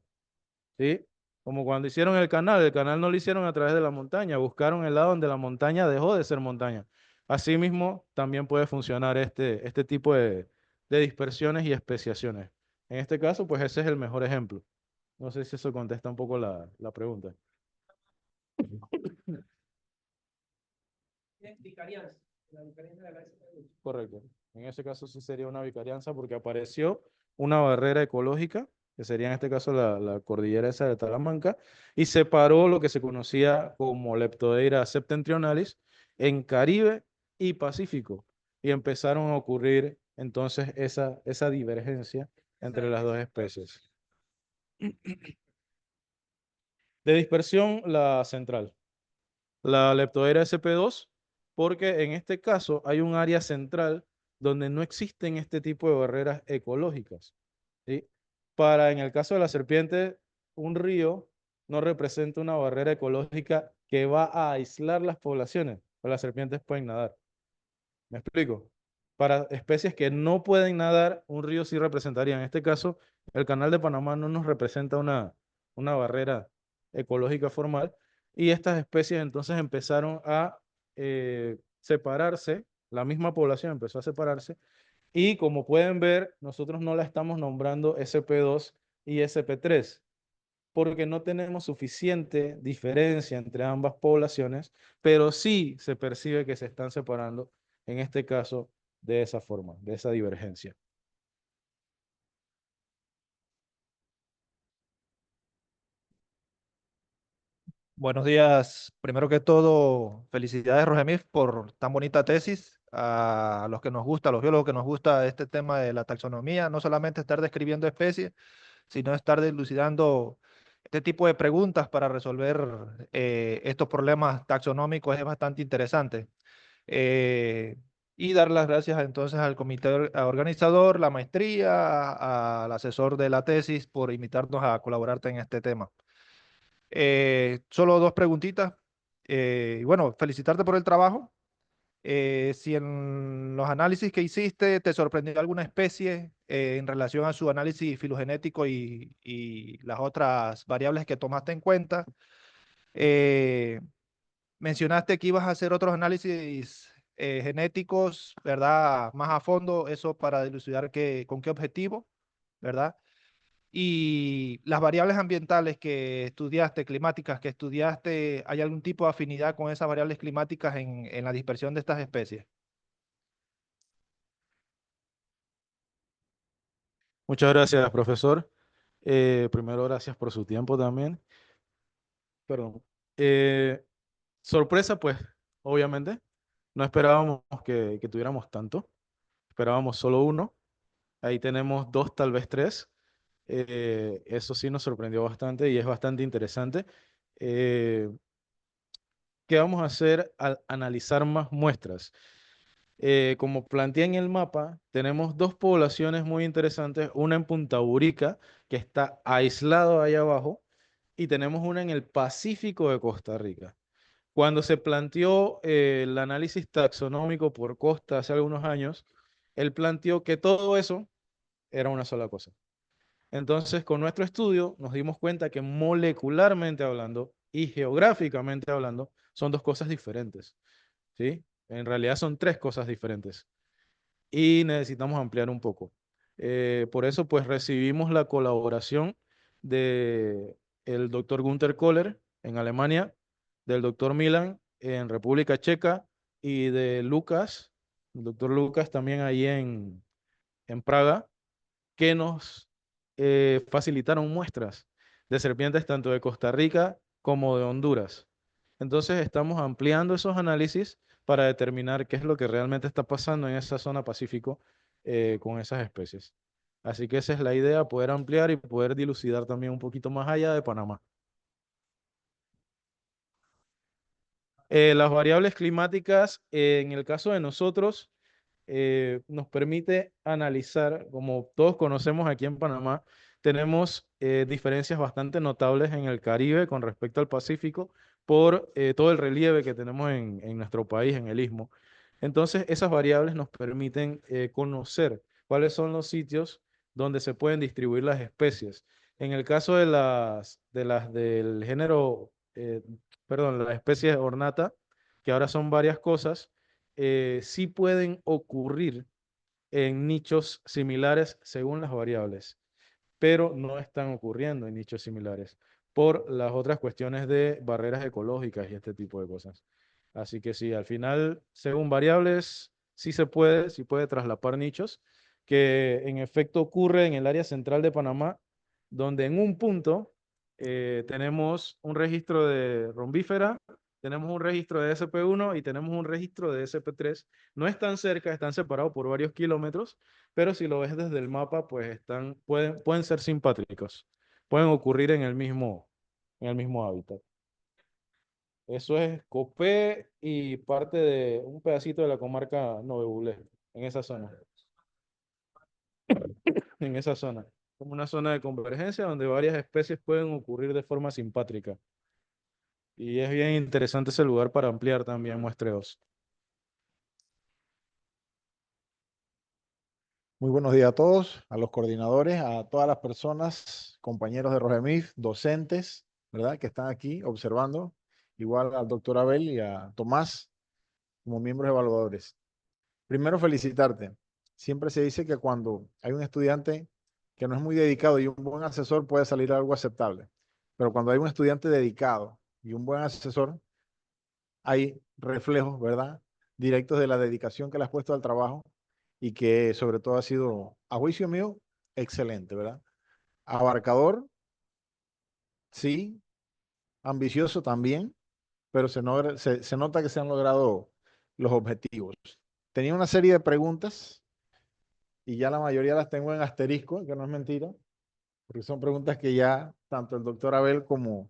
¿sí? Como cuando hicieron el canal no lo hicieron a través de la montaña, buscaron el lado donde la montaña dejó de ser montaña. Asimismo, también puede funcionar este tipo de dispersiones y especiaciones. En este caso, pues ese es el mejor ejemplo. No sé si eso contesta un poco la pregunta. Vicarianza. La vicarianza de la SPU. Correcto. En ese caso sí sería una vicarianza porque apareció una barrera ecológica, que sería en este caso la cordillera esa de Talamanca, y separó lo que se conocía como Leptodeira septentrionalis en Caribe y Pacífico. Y empezaron a ocurrir entonces esa divergencia entre las dos especies. De dispersión, la central. La Leptodeira SP2, porque en este caso hay un área central donde no existen este tipo de barreras ecológicas, ¿sí? En el caso de la serpiente, un río no representa una barrera ecológica que va a aislar las poblaciones, pero las serpientes pueden nadar. ¿Me explico? Para especies que no pueden nadar, un río sí representaría. En este caso, el Canal de Panamá no nos representa una barrera ecológica formal y estas especies entonces empezaron a separarse, la misma población empezó a separarse y como pueden ver, nosotros no la estamos nombrando SP2 y SP3 porque no tenemos suficiente diferencia entre ambas poblaciones, pero sí se percibe que se están separando, en este caso, de esa forma, de esa divergencia. Buenos días. Primero que todo, felicidades, Rogemif, por tan bonita tesis. A los que nos gusta, a los biólogos que nos gusta este tema de la taxonomía, no solamente estar describiendo especies, sino estar dilucidando este tipo de preguntas para resolver estos problemas taxonómicos es bastante interesante. Eh, y dar las gracias entonces al comité organizador, la maestría, al asesor de la tesis por invitarnos a colaborarte en este tema. Solo dos preguntitas. Y bueno, felicitarte por el trabajo. Si en los análisis que hiciste te sorprendió alguna especie en relación a su análisis filogenético y las otras variables que tomaste en cuenta. Eh, Mencionaste que ibas a hacer otros análisis genéticos, ¿verdad? Más a fondo, eso para dilucidar con qué objetivo, ¿verdad? Y las variables ambientales que estudiaste, climáticas que estudiaste, ¿hay algún tipo de afinidad con esas variables climáticas en la dispersión de estas especies? Muchas gracias, profesor. Primero, gracias por su tiempo también. Perdón. Eh, Sorpresa, pues, obviamente. No esperábamos que tuviéramos tanto. Esperábamos solo uno. Ahí tenemos dos, tal vez tres. Eso sí nos sorprendió bastante y es bastante interesante. Eh, ¿Qué vamos a hacer al analizar más muestras? Como planteé en el mapa, tenemos dos poblaciones muy interesantes, una en Punta Burica, que está aislado ahí abajo, y tenemos una en el Pacífico de Costa Rica. Cuando se planteó el análisis taxonómico por Costa hace algunos años, él planteó que todo eso era una sola cosa. Entonces, con nuestro estudio nos dimos cuenta que molecularmente hablando y geográficamente hablando son dos cosas diferentes, ¿sí? En realidad son tres cosas diferentes y necesitamos ampliar un poco. Por eso, pues recibimos la colaboración de el doctor Gunther Kohler en Alemania, del doctor Milan en República Checa y de Lucas, el doctor Lucas también ahí en Praga, que nos facilitaron muestras de serpientes tanto de Costa Rica como de Honduras. Entonces estamos ampliando esos análisis para determinar qué es lo que realmente está pasando en esa zona Pacífico con esas especies. Así que esa es la idea, poder ampliar y poder dilucidar también un poquito más allá de Panamá. Las variables climáticas, en el caso de nosotros, nos permite analizar, como todos conocemos aquí en Panamá, tenemos diferencias bastante notables en el Caribe con respecto al Pacífico por todo el relieve que tenemos en nuestro país, en el Istmo. Entonces, esas variables nos permiten conocer cuáles son los sitios donde se pueden distribuir las especies. En el caso de las del género, perdón, las especies ornata, que ahora son varias cosas, sí pueden ocurrir en nichos similares según las variables, pero no están ocurriendo en nichos similares por las otras cuestiones de barreras ecológicas y este tipo de cosas. Así que sí, al final, según variables, sí puede traslapar nichos, que en efecto ocurre en el área central de Panamá, donde en un punto tenemos un registro de rombífera, tenemos un registro de SP1 y tenemos un registro de SP3. No están cerca, están separados por varios kilómetros, pero si lo ves desde el mapa, pues pueden ser simpátricos, pueden ocurrir en el mismo hábitat. Eso es Copé y parte de un pedacito de la comarca Novebulé, en esa zona, en esa zona. Como una zona de convergencia donde varias especies pueden ocurrir de forma simpátrica. Y es bien interesante ese lugar para ampliar también muestreos. Muy buenos días a todos, a los coordinadores, a todas las personas, compañeros de Rogemif, docentes, ¿verdad? Que están aquí observando, igual al doctor Abel y a Tomás como miembros evaluadores. Primero, felicitarte. Siempre se dice que cuando hay un estudiante que no es muy dedicado y un buen asesor puede salir algo aceptable. Pero cuando hay un estudiante dedicado y un buen asesor, hay reflejos, ¿verdad? Directos de la dedicación que le has puesto al trabajo y que sobre todo ha sido, a juicio mío, excelente, ¿verdad? Abarcador, sí, ambicioso también, pero se nota que se han logrado los objetivos. Tenía una serie de preguntas y ya la mayoría las tengo en asterisco, que no es mentira, porque son preguntas que ya tanto el doctor Abel como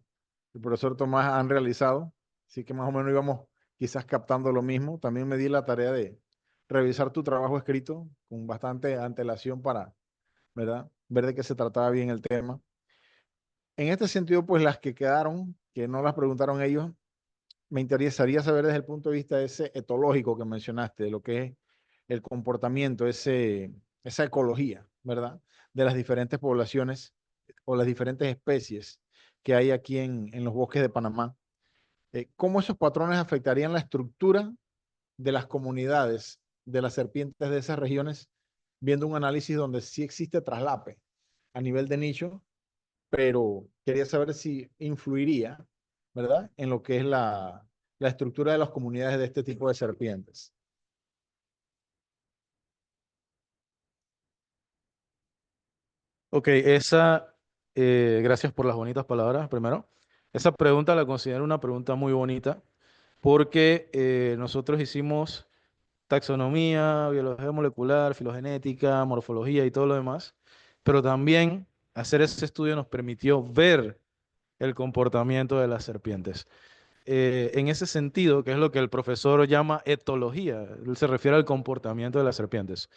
el profesor Tomás han realizado, así que más o menos íbamos quizás captando lo mismo. También me di la tarea de revisar tu trabajo escrito con bastante antelación para, ¿verdad? Ver de qué se trataba bien el tema. En este sentido, pues las que quedaron, que no las preguntaron ellos, me interesaría saber desde el punto de vista ese etológico que mencionaste, de lo que es el comportamiento, esa ecología, ¿verdad? De las diferentes poblaciones o las diferentes especies que hay aquí en los bosques de Panamá. ¿Cómo esos patrones afectarían la estructura de las comunidades de las serpientes de esas regiones, viendo un análisis donde sí existe traslape a nivel de nicho, pero quería saber si influiría, ¿verdad?, en lo que es la estructura de las comunidades de este tipo de serpientes. Ok, gracias por las bonitas palabras, primero. Esa pregunta la considero una pregunta muy bonita porque nosotros hicimos taxonomía, biología molecular, filogenética, morfología y todo lo demás, pero también hacer ese estudio nos permitió ver el comportamiento de las serpientes. En ese sentido, que es lo que el profesor llama etología, él se refiere al comportamiento de las serpientes.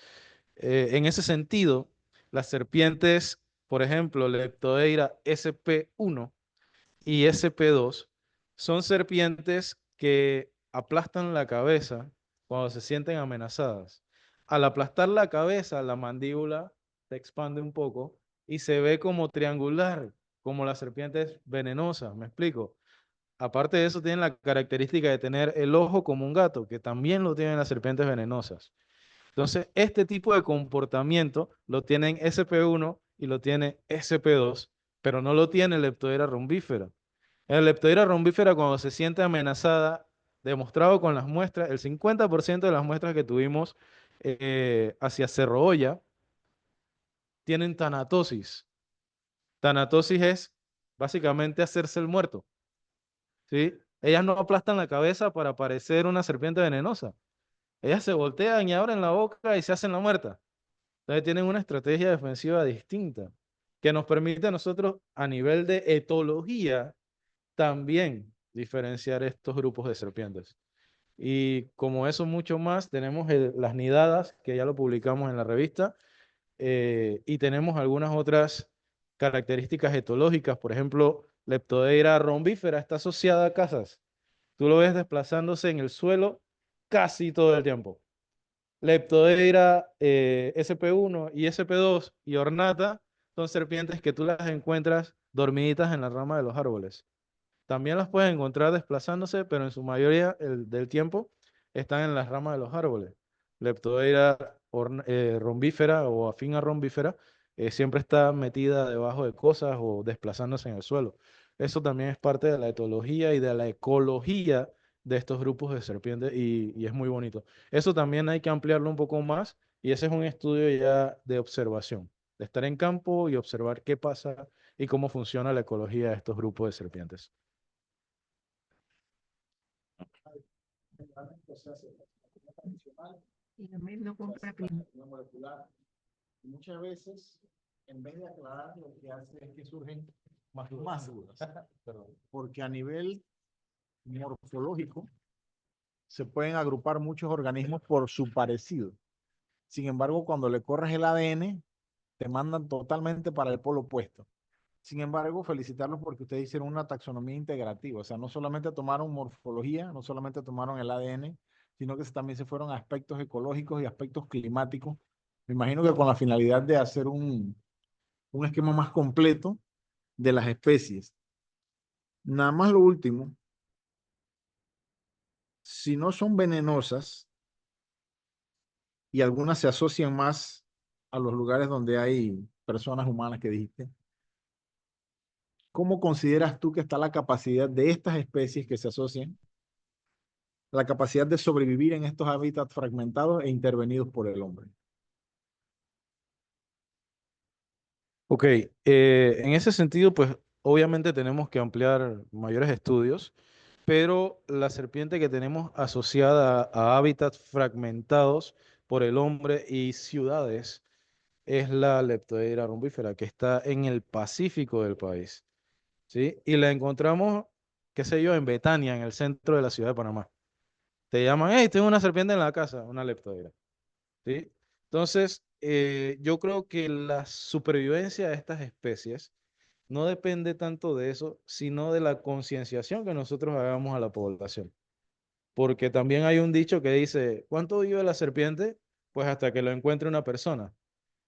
En ese sentido, las serpientes, por ejemplo, Leptodeira SP1 y SP2, son serpientes que aplastan la cabeza cuando se sienten amenazadas. Al aplastar la cabeza, la mandíbula se expande un poco y se ve como triangular, como las serpientes venenosas, ¿me explico? Aparte de eso, tienen la característica de tener el ojo como un gato, que también lo tienen las serpientes venenosas. Entonces, este tipo de comportamiento lo tienen SP1 y lo tiene SP2, pero no lo tiene Leptodera rombífera. El Leptodera rombífera, cuando se siente amenazada, demostrado con las muestras, el 50% de las muestras que tuvimos hacia Cerro Olla tienen tanatosis. Tanatosis es básicamente hacerse el muerto, ¿sí? Ellas no aplastan la cabeza para parecer una serpiente venenosa. Ellas se voltean y abren la boca y se hacen la muerta. Entonces tienen una estrategia defensiva distinta que nos permite a nosotros a nivel de etología también diferenciar estos grupos de serpientes. Y como eso mucho más, tenemos las nidadas, que ya lo publicamos en la revista, y tenemos algunas otras características etológicas. Por ejemplo, Leptodeira rombífera está asociada a casas. Tú lo ves desplazándose en el suelo casi todo el tiempo. Leptodeira SP1 y SP2 y Ornata son serpientes que tú las encuentras dormiditas en la rama de los árboles. También las puedes encontrar desplazándose, pero en su mayoría del tiempo están en las ramas de los árboles. Leptodeira rombífera o afín a rombífera siempre está metida debajo de cosas o desplazándose en el suelo. Eso también es parte de la etología y de la ecología de estos grupos de serpientes y es muy bonito. Eso también hay que ampliarlo un poco más y ese es un estudio ya de observación, de estar en campo y observar qué pasa y cómo funciona la ecología de estos grupos de serpientes. Generalmente se hace taxonomía tradicional, Y también no se hace compra taxonomía molecular, y muchas veces, en vez de aclarar, lo que hace es que surgen más dudas. Perdón. Porque a nivel morfológico se pueden agrupar muchos organismos por su parecido. Sin embargo, cuando le corres el ADN, te mandan totalmente para el polo opuesto. Sin embargo, felicitarlos porque ustedes hicieron una taxonomía integrativa, o sea, no solamente tomaron morfología, no solamente tomaron el ADN, sino que también se fueron a aspectos ecológicos y aspectos climáticos. Me imagino que con la finalidad de hacer un esquema más completo de las especies. Nada más lo último, si no son venenosas y algunas se asocian más a los lugares donde hay personas humanas que dijiste, ¿cómo consideras tú que está la capacidad de estas especies que se asocian, la capacidad de sobrevivir en estos hábitats fragmentados e intervenidos por el hombre? Ok, en ese sentido, pues obviamente tenemos que ampliar mayores estudios, pero la serpiente que tenemos asociada a hábitats fragmentados por el hombre y ciudades es la Leptodeira rombífera, que está en el Pacífico del país, ¿sí? Y la encontramos, qué sé yo, en Betania, en el centro de la ciudad de Panamá. Te llaman, hey, tengo una serpiente en la casa, una Leptodeira, ¿sí? Entonces, yo creo que la supervivencia de estas especies no depende tanto de eso, sino de la concienciación que nosotros hagamos a la población. Porque también hay un dicho que dice, ¿cuánto vive la serpiente? Pues hasta que lo encuentre una persona.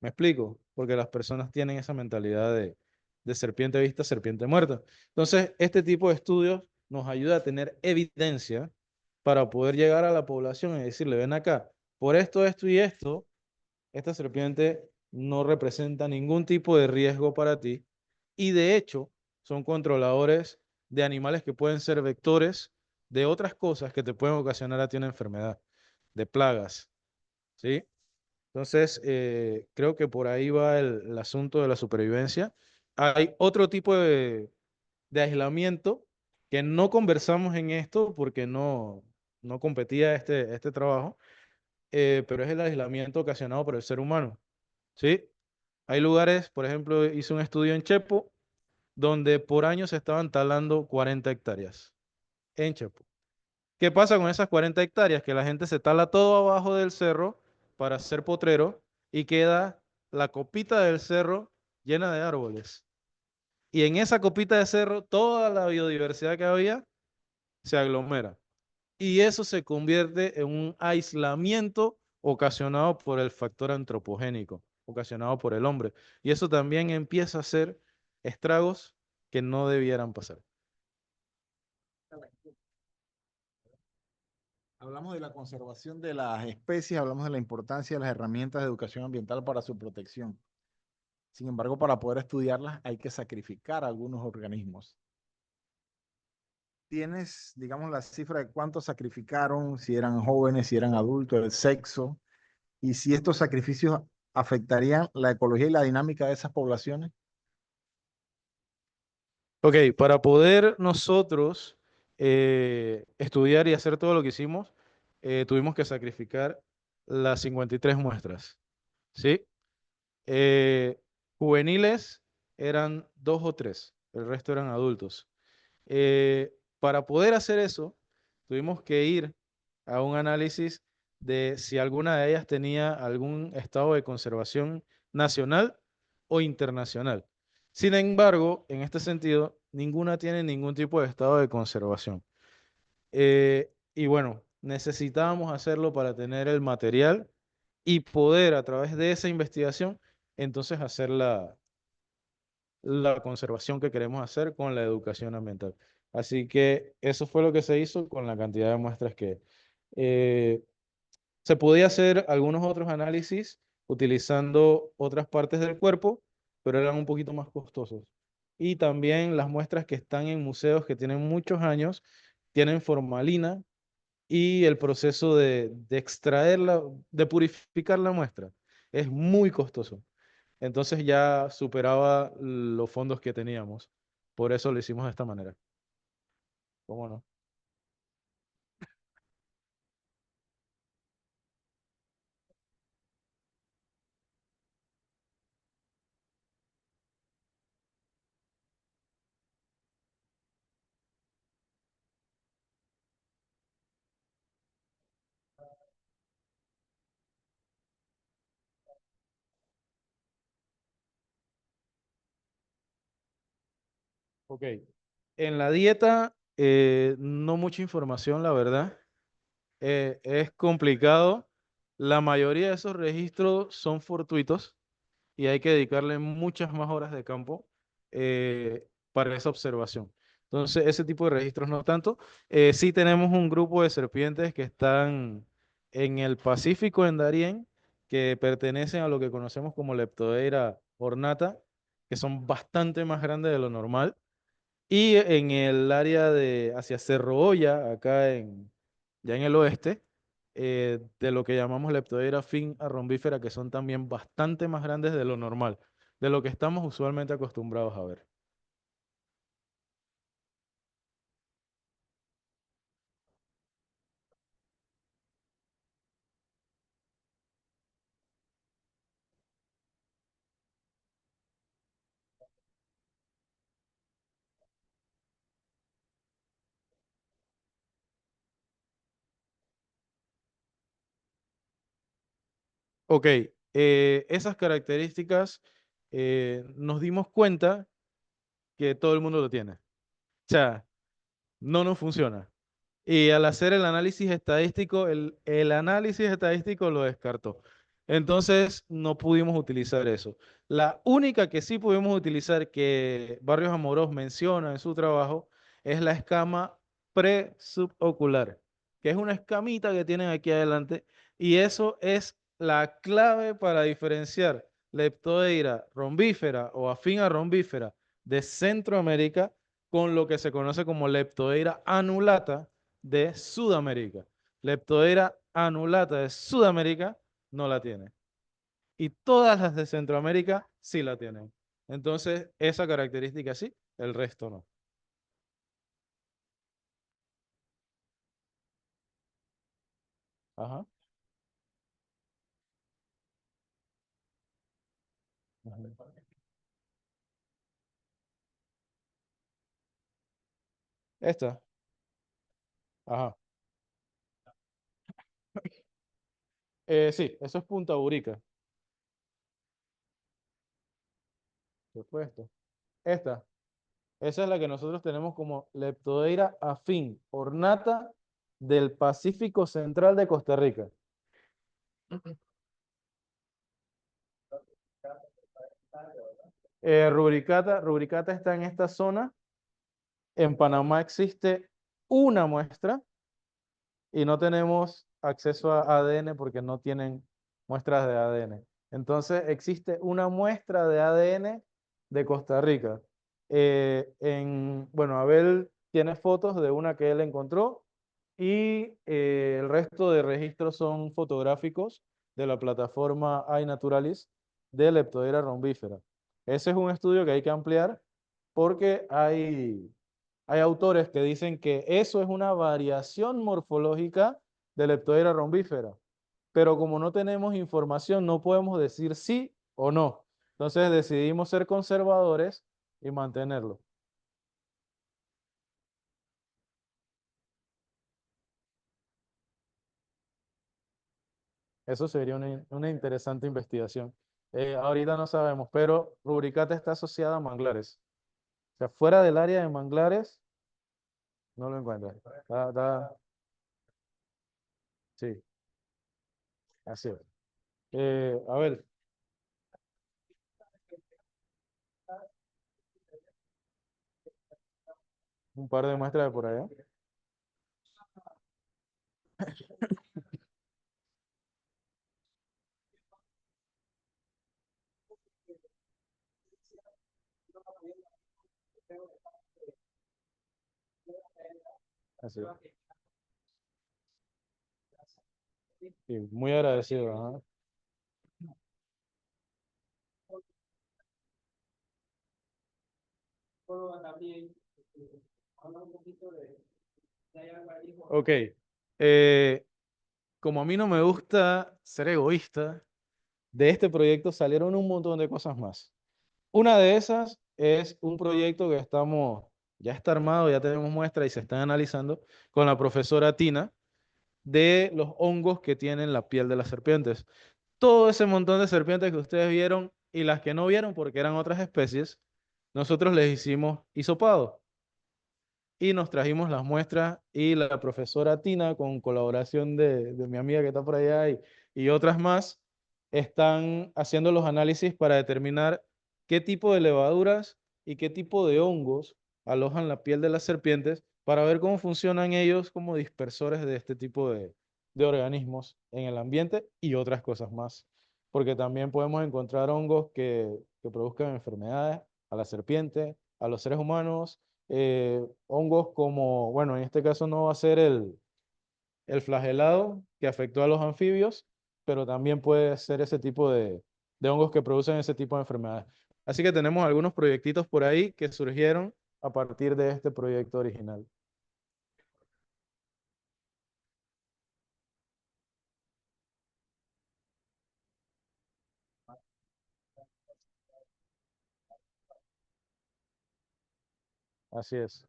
¿Me explico? Porque las personas tienen esa mentalidad de serpiente vista, serpiente muerta. Entonces, este tipo de estudios nos ayuda a tener evidencia para poder llegar a la población y decirle, ven acá, por esto y esto, esta serpiente no representa ningún tipo de riesgo para ti y de hecho son controladores de animales que pueden ser vectores de otras cosas que te pueden ocasionar a ti una enfermedad, de plagas, ¿sí? Entonces, creo que por ahí va el asunto de la supervivencia. Hay otro tipo de aislamiento que no conversamos en esto porque no competía este trabajo, pero es el aislamiento ocasionado por el ser humano, ¿sí? Hay lugares, por ejemplo, hice un estudio en Chepo, donde por año se estaban talando 40 hectáreas en Chepo. ¿Qué pasa con esas 40 hectáreas? Que la gente se tala todo abajo del cerro para hacer potrero y queda la copita del cerro llena de árboles. Y en esa copita de cerro, toda la biodiversidad que había se aglomera. Y eso se convierte en un aislamiento ocasionado por el factor antropogénico, ocasionado por el hombre. Y eso también empieza a hacer estragos que no debieran pasar. Hablamos de la conservación de las especies, hablamos de la importancia de las herramientas de educación ambiental para su protección. Sin embargo, para poder estudiarlas hay que sacrificar algunos organismos. ¿Tienes, digamos, la cifra de cuántos sacrificaron, si eran jóvenes, si eran adultos, el sexo, y si estos sacrificios afectarían la ecología y la dinámica de esas poblaciones? Ok, para poder nosotros estudiar y hacer todo lo que hicimos, tuvimos que sacrificar las 53 muestras, ¿sí? Eh, Juveniles eran dos o tres, el resto eran adultos. Para poder hacer eso, tuvimos que ir a un análisis de si alguna de ellas tenía algún estado de conservación nacional o internacional. Sin embargo, en este sentido, ninguna tiene ningún tipo de estado de conservación. Y bueno, necesitábamos hacerlo para tener el material y poder a través de esa investigación, entonces hacer la conservación que queremos hacer con la educación ambiental. Así que eso fue lo que se hizo con la cantidad de muestras que eh, se podía hacer algunos otros análisis utilizando otras partes del cuerpo, pero eran un poquito más costosos. Y también las muestras que están en museos que tienen muchos años tienen formalina y el proceso de extraerla, de purificar la muestra, es muy costoso. Entonces ya superaba los fondos que teníamos. Por eso lo hicimos de esta manera. ¿Cómo no? Ok. En la dieta, no mucha información, la verdad. Es complicado. La mayoría de esos registros son fortuitos y hay que dedicarle muchas más horas de campo para esa observación. Entonces, ese tipo de registros no tanto. Sí tenemos un grupo de serpientes que están en el Pacífico, en Darién, que pertenecen a lo que conocemos como Leptodeira ornata, que son bastante más grandes de lo normal. Y en el área de hacia Cerro Olla, ya en el oeste, de lo que llamamos Leptodeira fin arrombífera, que son también bastante más grandes de lo normal, de lo que estamos usualmente acostumbrados a ver. Ok, esas características nos dimos cuenta que todo el mundo lo tiene. O sea, no nos funciona. Y al hacer el análisis estadístico, el análisis estadístico lo descartó. Entonces no pudimos utilizar eso. La única que sí pudimos utilizar que Barrios Amorós menciona en su trabajo es la escama presubocular, que es una escamita que tienen aquí adelante, y eso es la clave para diferenciar Leptodeira rombífera o afín a rombífera de Centroamérica con lo que se conoce como Leptodeira anulata de Sudamérica. Leptodeira anulata de Sudamérica no la tiene. Y todas las de Centroamérica sí la tienen. Entonces, esa característica sí, el resto no. Ajá. Ajá. Esta. Ajá. Sí, eso es Punta Burica. Supuesto. Esta. Esa es la que nosotros tenemos como Leptodeira afín, ornata del Pacífico Central de Costa Rica. Rubricata está en esta zona. En Panamá existe una muestra y no tenemos acceso a ADN porque no tienen muestras de ADN. Entonces existe una muestra de ADN de Costa Rica. Bueno, Abel tiene fotos de una que él encontró y el resto de registros son fotográficos de la plataforma iNaturalis de Leptodeira rombífera. Ese es un estudio que hay que ampliar porque hay autores que dicen que eso es una variación morfológica de Leptodeira rombífera, pero como no tenemos información, no podemos decir sí o no. Entonces decidimos ser conservadores y mantenerlo. Eso sería una interesante investigación. Ahorita no sabemos, pero Rubricata está asociada a manglares. O sea, fuera del área de manglares, no lo encuentran. Sí, así es. A ver, un par de muestras de por allá. Así es. Sí, muy agradecido. Ajá. Ok. eh, Como a mí no me gusta ser egoísta, de este proyecto salieron un montón de cosas más. Una de esas es un proyecto que ya está armado, ya tenemos muestra y se están analizando con la profesora Tina de los hongos que tienen la piel de las serpientes. Todo ese montón de serpientes que ustedes vieron y las que no vieron porque eran otras especies, nosotros les hicimos hisopado y nos trajimos las muestras y la profesora Tina, con colaboración de mi amiga que está por allá y otras más, están haciendo los análisis para determinar qué tipo de levaduras y qué tipo de hongos alojan la piel de las serpientes para ver cómo funcionan ellos como dispersores de este tipo de organismos en el ambiente y otras cosas más. Porque también podemos encontrar hongos que produzcan enfermedades a la serpiente, a los seres humanos, hongos como, bueno, en este caso no va a ser el flagelado que afectó a los anfibios, pero también puede ser ese tipo de hongos que producen ese tipo de enfermedades. Así que tenemos algunos proyectitos por ahí que surgieron a partir de este proyecto original. Así es.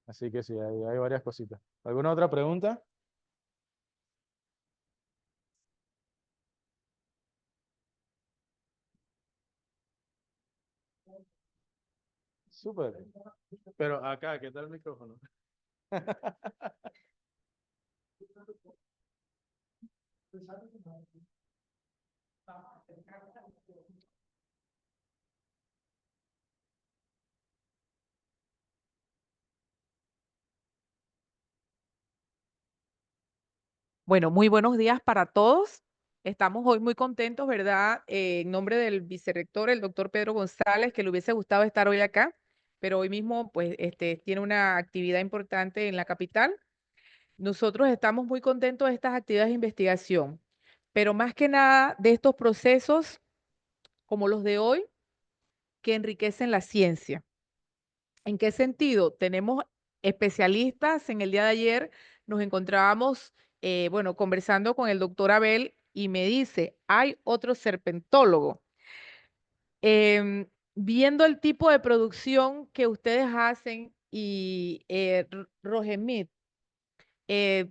Así que sí, hay varias cositas. ¿Alguna otra pregunta? Súper. Pero acá, ¿qué tal el micrófono? Bueno, muy buenos días para todos. Estamos hoy muy contentos, ¿verdad? En nombre del vicerrector, el doctor Pedro González, que le hubiese gustado estar hoy acá, pero hoy mismo, pues, tiene una actividad importante en la capital. Nosotros estamos muy contentos de estas actividades de investigación, pero más que nada de estos procesos como los de hoy, que enriquecen la ciencia. ¿En qué sentido? Tenemos especialistas. En el día de ayer nos encontrábamos, bueno, conversando con el doctor Abel y me dice, hay otro serpentólogo. Viendo el tipo de producción que ustedes hacen y Rogemit,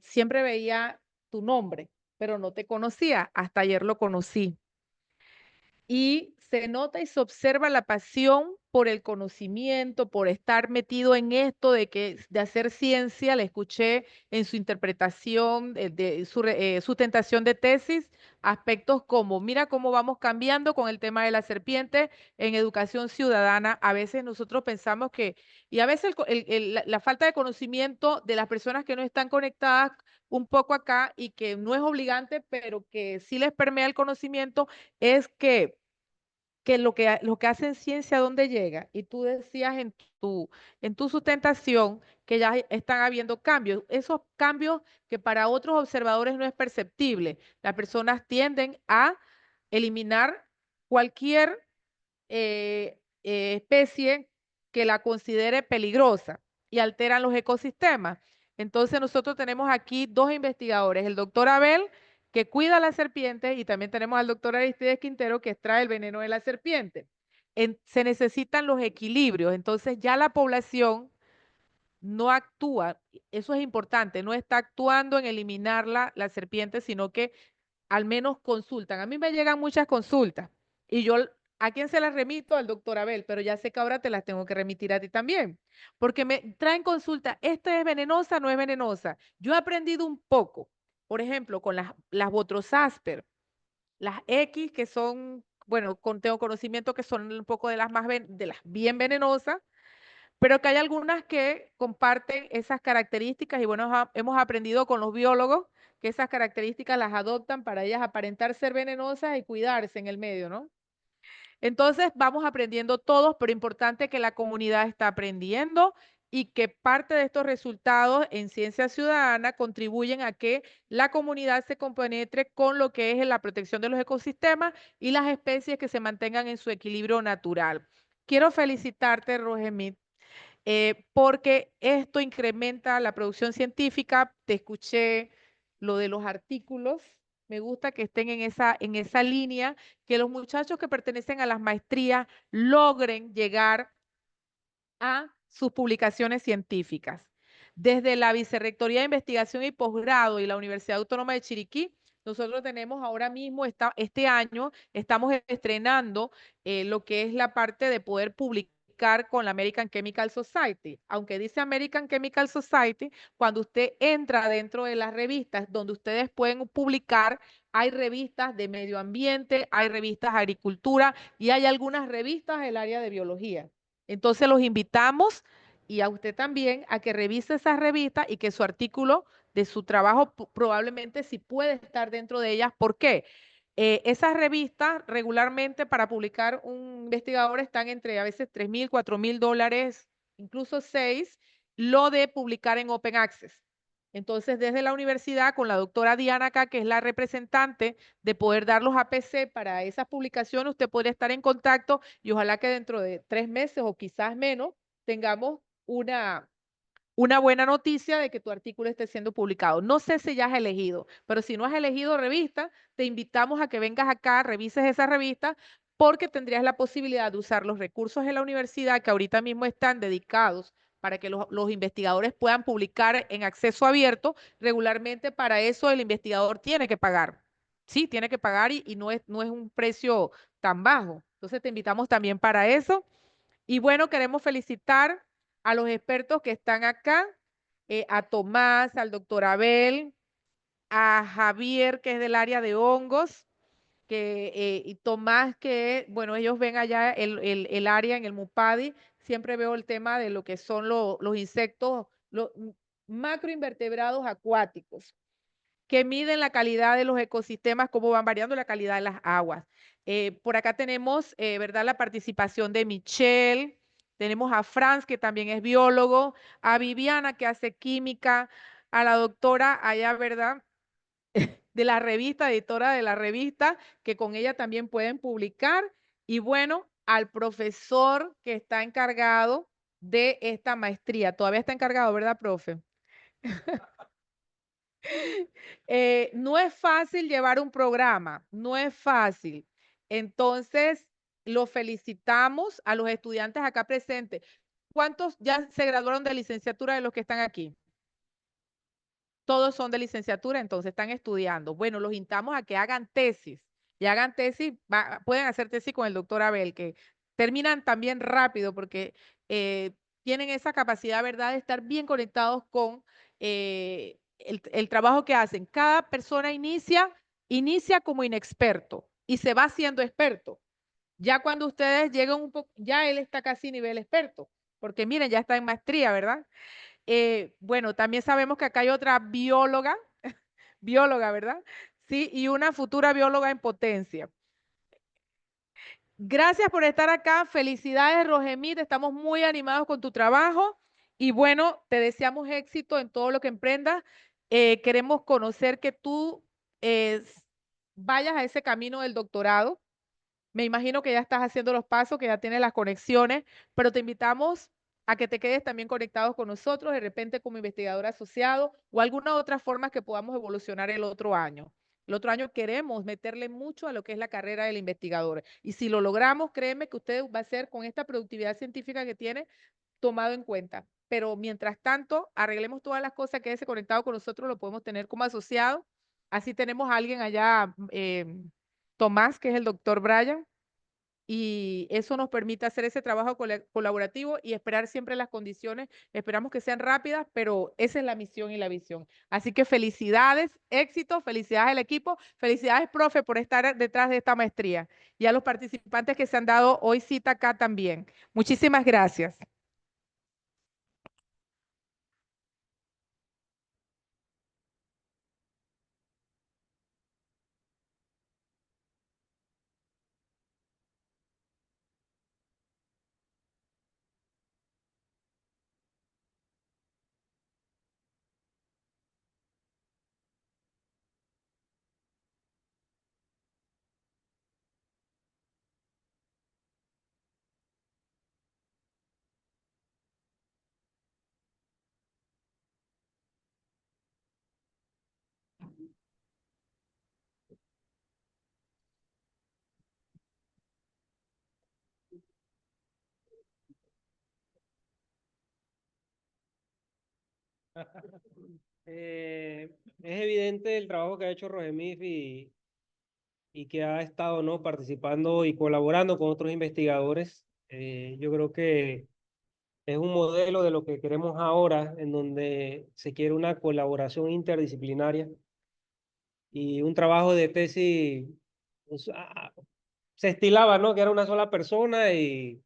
siempre veía tu nombre, pero no te conocía. Hasta ayer lo conocí. Y se nota y se observa la pasión por el conocimiento, por estar metido en esto de hacer ciencia. Le escuché en su interpretación de su sustentación de tesis, aspectos como, mira cómo vamos cambiando con el tema de la serpiente en educación ciudadana. A veces nosotros pensamos que, y a veces la falta de conocimiento de las personas que no están conectadas un poco acá y que no es obligante, pero que sí les permea el conocimiento, es que lo que hacen ciencia, ¿a dónde llega? Y tú decías en tu sustentación que ya están habiendo cambios. Esos cambios que para otros observadores no es perceptible. Las personas tienden a eliminar cualquier especie que la considere peligrosa y alteran los ecosistemas. Entonces nosotros tenemos aquí dos investigadores, el doctor Abel, que cuida a la serpiente, y también tenemos al doctor Aristides Quintero, que extrae el veneno de la serpiente. Se necesitan los equilibrios, entonces ya la población no actúa, eso es importante, no está actuando en eliminar la serpiente, sino que al menos consultan. A mí me llegan muchas consultas y yo, ¿a quién se las remito? Al doctor Abel, pero ya sé que ahora te las tengo que remitir a ti también, porque me traen consulta, ¿esta es venenosa? ¿No es venenosa? Yo he aprendido un poco, por ejemplo, con las Botrosasper, las X que son, bueno, tengo conocimiento que son un poco de las de las bien venenosas, pero que hay algunas que comparten esas características y bueno, hemos aprendido con los biólogos que esas características las adoptan para ellas aparentar ser venenosas y cuidarse en el medio, ¿no? Entonces vamos aprendiendo todos, pero importante que la comunidad está aprendiendo y que parte de estos resultados en ciencia ciudadana contribuyen a que la comunidad se compenetre con lo que es la protección de los ecosistemas y las especies que se mantengan en su equilibrio natural. Quiero felicitarte, Rogemit, porque esto incrementa la producción científica. Te escuché lo de los artículos. Me gusta que estén en esa línea, que los muchachos que pertenecen a las maestrías logren llegar a sus publicaciones científicas. Desde la Vicerrectoría de Investigación y Posgrado y la Universidad Autónoma de Chiriquí, nosotros tenemos ahora mismo, este año, estamos estrenando lo que es la parte de poder publicar con la American Chemical Society. Aunque dice American Chemical Society, cuando usted entra dentro de las revistas donde ustedes pueden publicar, hay revistas de medio ambiente, hay revistas de agricultura y hay algunas revistas del área de biología. Entonces los invitamos y a usted también a que revise esas revistas y que su artículo de su trabajo probablemente sí puede estar dentro de ellas. ¿Por qué? Esas revistas regularmente para publicar un investigador están entre a veces $3,000, $4,000, incluso 6, lo de publicar en Open Access. Entonces, desde la universidad, con la doctora Diana acá, que es la representante de poder dar los APC para esas publicaciones, usted podría estar en contacto y ojalá que dentro de 3 meses o quizás menos tengamos una buena noticia de que tu artículo esté siendo publicado. No sé si ya has elegido, pero si no has elegido revista, te invitamos a que vengas acá, revises esa revista, porque tendrías la posibilidad de usar los recursos de la universidad que ahorita mismo están dedicados para que los investigadores puedan publicar en acceso abierto. Regularmente para eso el investigador tiene que pagar. Sí, tiene que pagar y no es un precio tan bajo. Entonces te invitamos también para eso. Y bueno, queremos felicitar a los expertos que están acá, a Tomás, al doctor Abel, a Javier, que es del área de hongos, y Tomás, que, bueno, ellos ven allá el área en el MUPADI, siempre veo el tema de lo que son los insectos, los macroinvertebrados acuáticos, que miden la calidad de los ecosistemas, cómo van variando la calidad de las aguas. Por acá tenemos, ¿verdad?, la participación de Michelle, tenemos a Franz, que también es biólogo, a Viviana, que hace química, a la doctora allá, ¿verdad?, de la revista, editora de la revista, que con ella también pueden publicar, y bueno, al profesor que está encargado de esta maestría. Todavía está encargado, ¿verdad, profe? No es fácil llevar un programa, no es fácil. Entonces, los felicitamos a los estudiantes acá presentes. ¿Cuántos ya se graduaron de licenciatura de los que están aquí? Todos son de licenciatura, entonces están estudiando. Bueno, los invitamos a que hagan tesis y hagan tesis, pueden hacer tesis con el doctor Abel, que terminan también rápido porque tienen esa capacidad, ¿verdad?, de estar bien conectados con el trabajo que hacen. Cada persona inicia como inexperto y se va haciendo experto. Ya cuando ustedes llegan un poco, ya él está casi nivel experto, porque miren, ya está en maestría, ¿verdad? Bueno, también sabemos que acá hay otra bióloga, bióloga, ¿verdad? Sí, y una futura bióloga en potencia. Gracias por estar acá. Felicidades, Rogemit. Estamos muy animados con tu trabajo. Y bueno, te deseamos éxito en todo lo que emprendas. Queremos conocer que tú eh, vayas a ese camino del doctorado. Me imagino que ya estás haciendo los pasos, que ya tienes las conexiones, pero te invitamos a que te quedes también conectados con nosotros, de repente como investigador asociado o alguna otra forma que podamos evolucionar el otro año. El otro año queremos meterle mucho a lo que es la carrera del investigador. Y si lo logramos, créeme que usted va a ser con esta productividad científica que tiene tomado en cuenta. Pero mientras tanto, arreglemos todas las cosas que ese conectado con nosotros lo podemos tener como asociado. Así tenemos a alguien allá, Tomás, que es el doctor Brian, y eso nos permite hacer ese trabajo colaborativo y esperar siempre las condiciones. Esperamos que sean rápidas, pero esa es la misión y la visión. Así que felicidades, éxito, felicidades al equipo, felicidades, profe, por estar detrás de esta maestría y a los participantes que se han dado hoy cita acá también. Muchísimas gracias. Es evidente el trabajo que ha hecho Rogemif y que ha estado, ¿no?, participando y colaborando con otros investigadores. Yo creo que es un modelo de lo que queremos ahora, en donde se quiere una colaboración interdisciplinaria y un trabajo de tesis. Pues, se estilaba, ¿no?, que era una sola persona y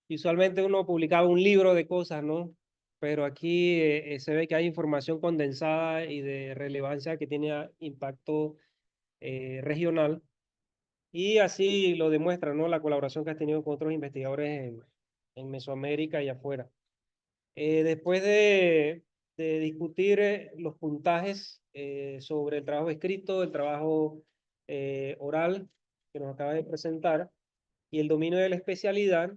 usualmente uno publicaba un libro de cosas, ¿no? Pero aquí se ve que hay información condensada y de relevancia que tiene impacto regional. Y así lo demuestra, ¿no?, la colaboración que has tenido con otros investigadores en Mesoamérica y afuera. Después de discutir los puntajes sobre el trabajo escrito, el trabajo oral que nos acaba de presentar y el dominio de la especialidad,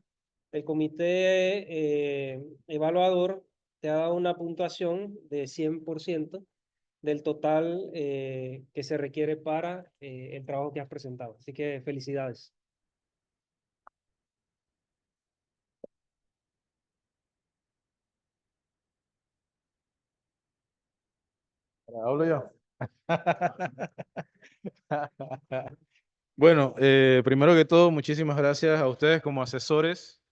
el comité evaluador te ha dado una puntuación de 100% del total que se requiere para el trabajo que has presentado. Así que felicidades. Hablo yo. Bueno, primero que todo, muchísimas gracias a ustedes como asesores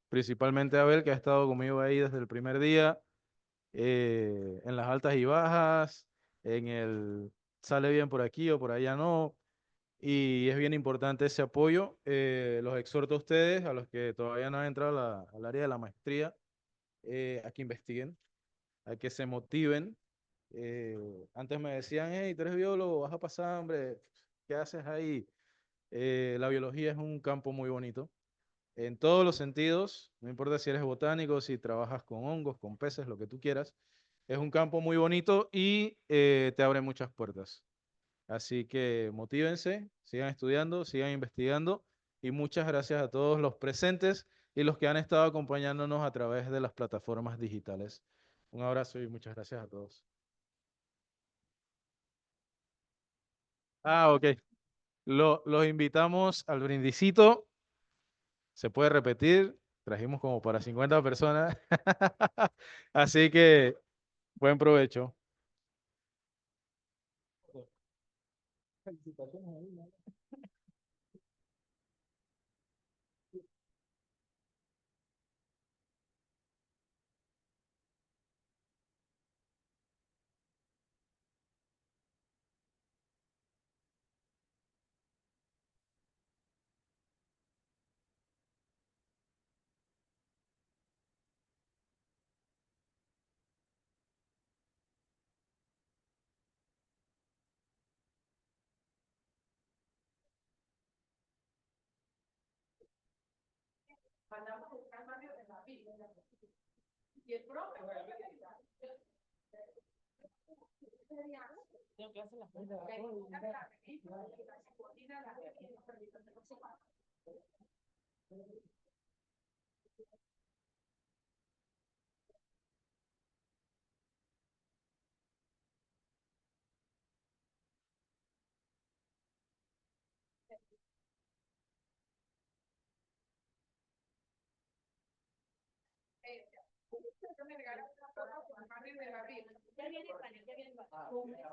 principalmente a Abel, que ha estado conmigo ahí desde el primer día, en las altas y bajas, en el sale bien por aquí o por allá no, y es bien importante ese apoyo. Los exhorto a ustedes, a los que todavía no han entrado al área de la maestría, a que investiguen, a que se motiven. Antes me decían, hey, tú eres biólogo, vas a pasar hambre, ¿qué haces ahí? La biología es un campo muy bonito en todos los sentidos, no importa si eres botánico, si trabajas con hongos, con peces, lo que tú quieras, es un campo muy bonito y te abre muchas puertas. Así que motívense, sigan estudiando, sigan investigando y muchas gracias a todos los presentes y los que han estado acompañándonos a través de las plataformas digitales. Un abrazo y muchas gracias a todos. Ah, ok. Los invitamos al brindisito. Se puede repetir. Trajimos como para 50 personas. Así que buen provecho.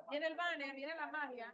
Viene el banner, viene la magia.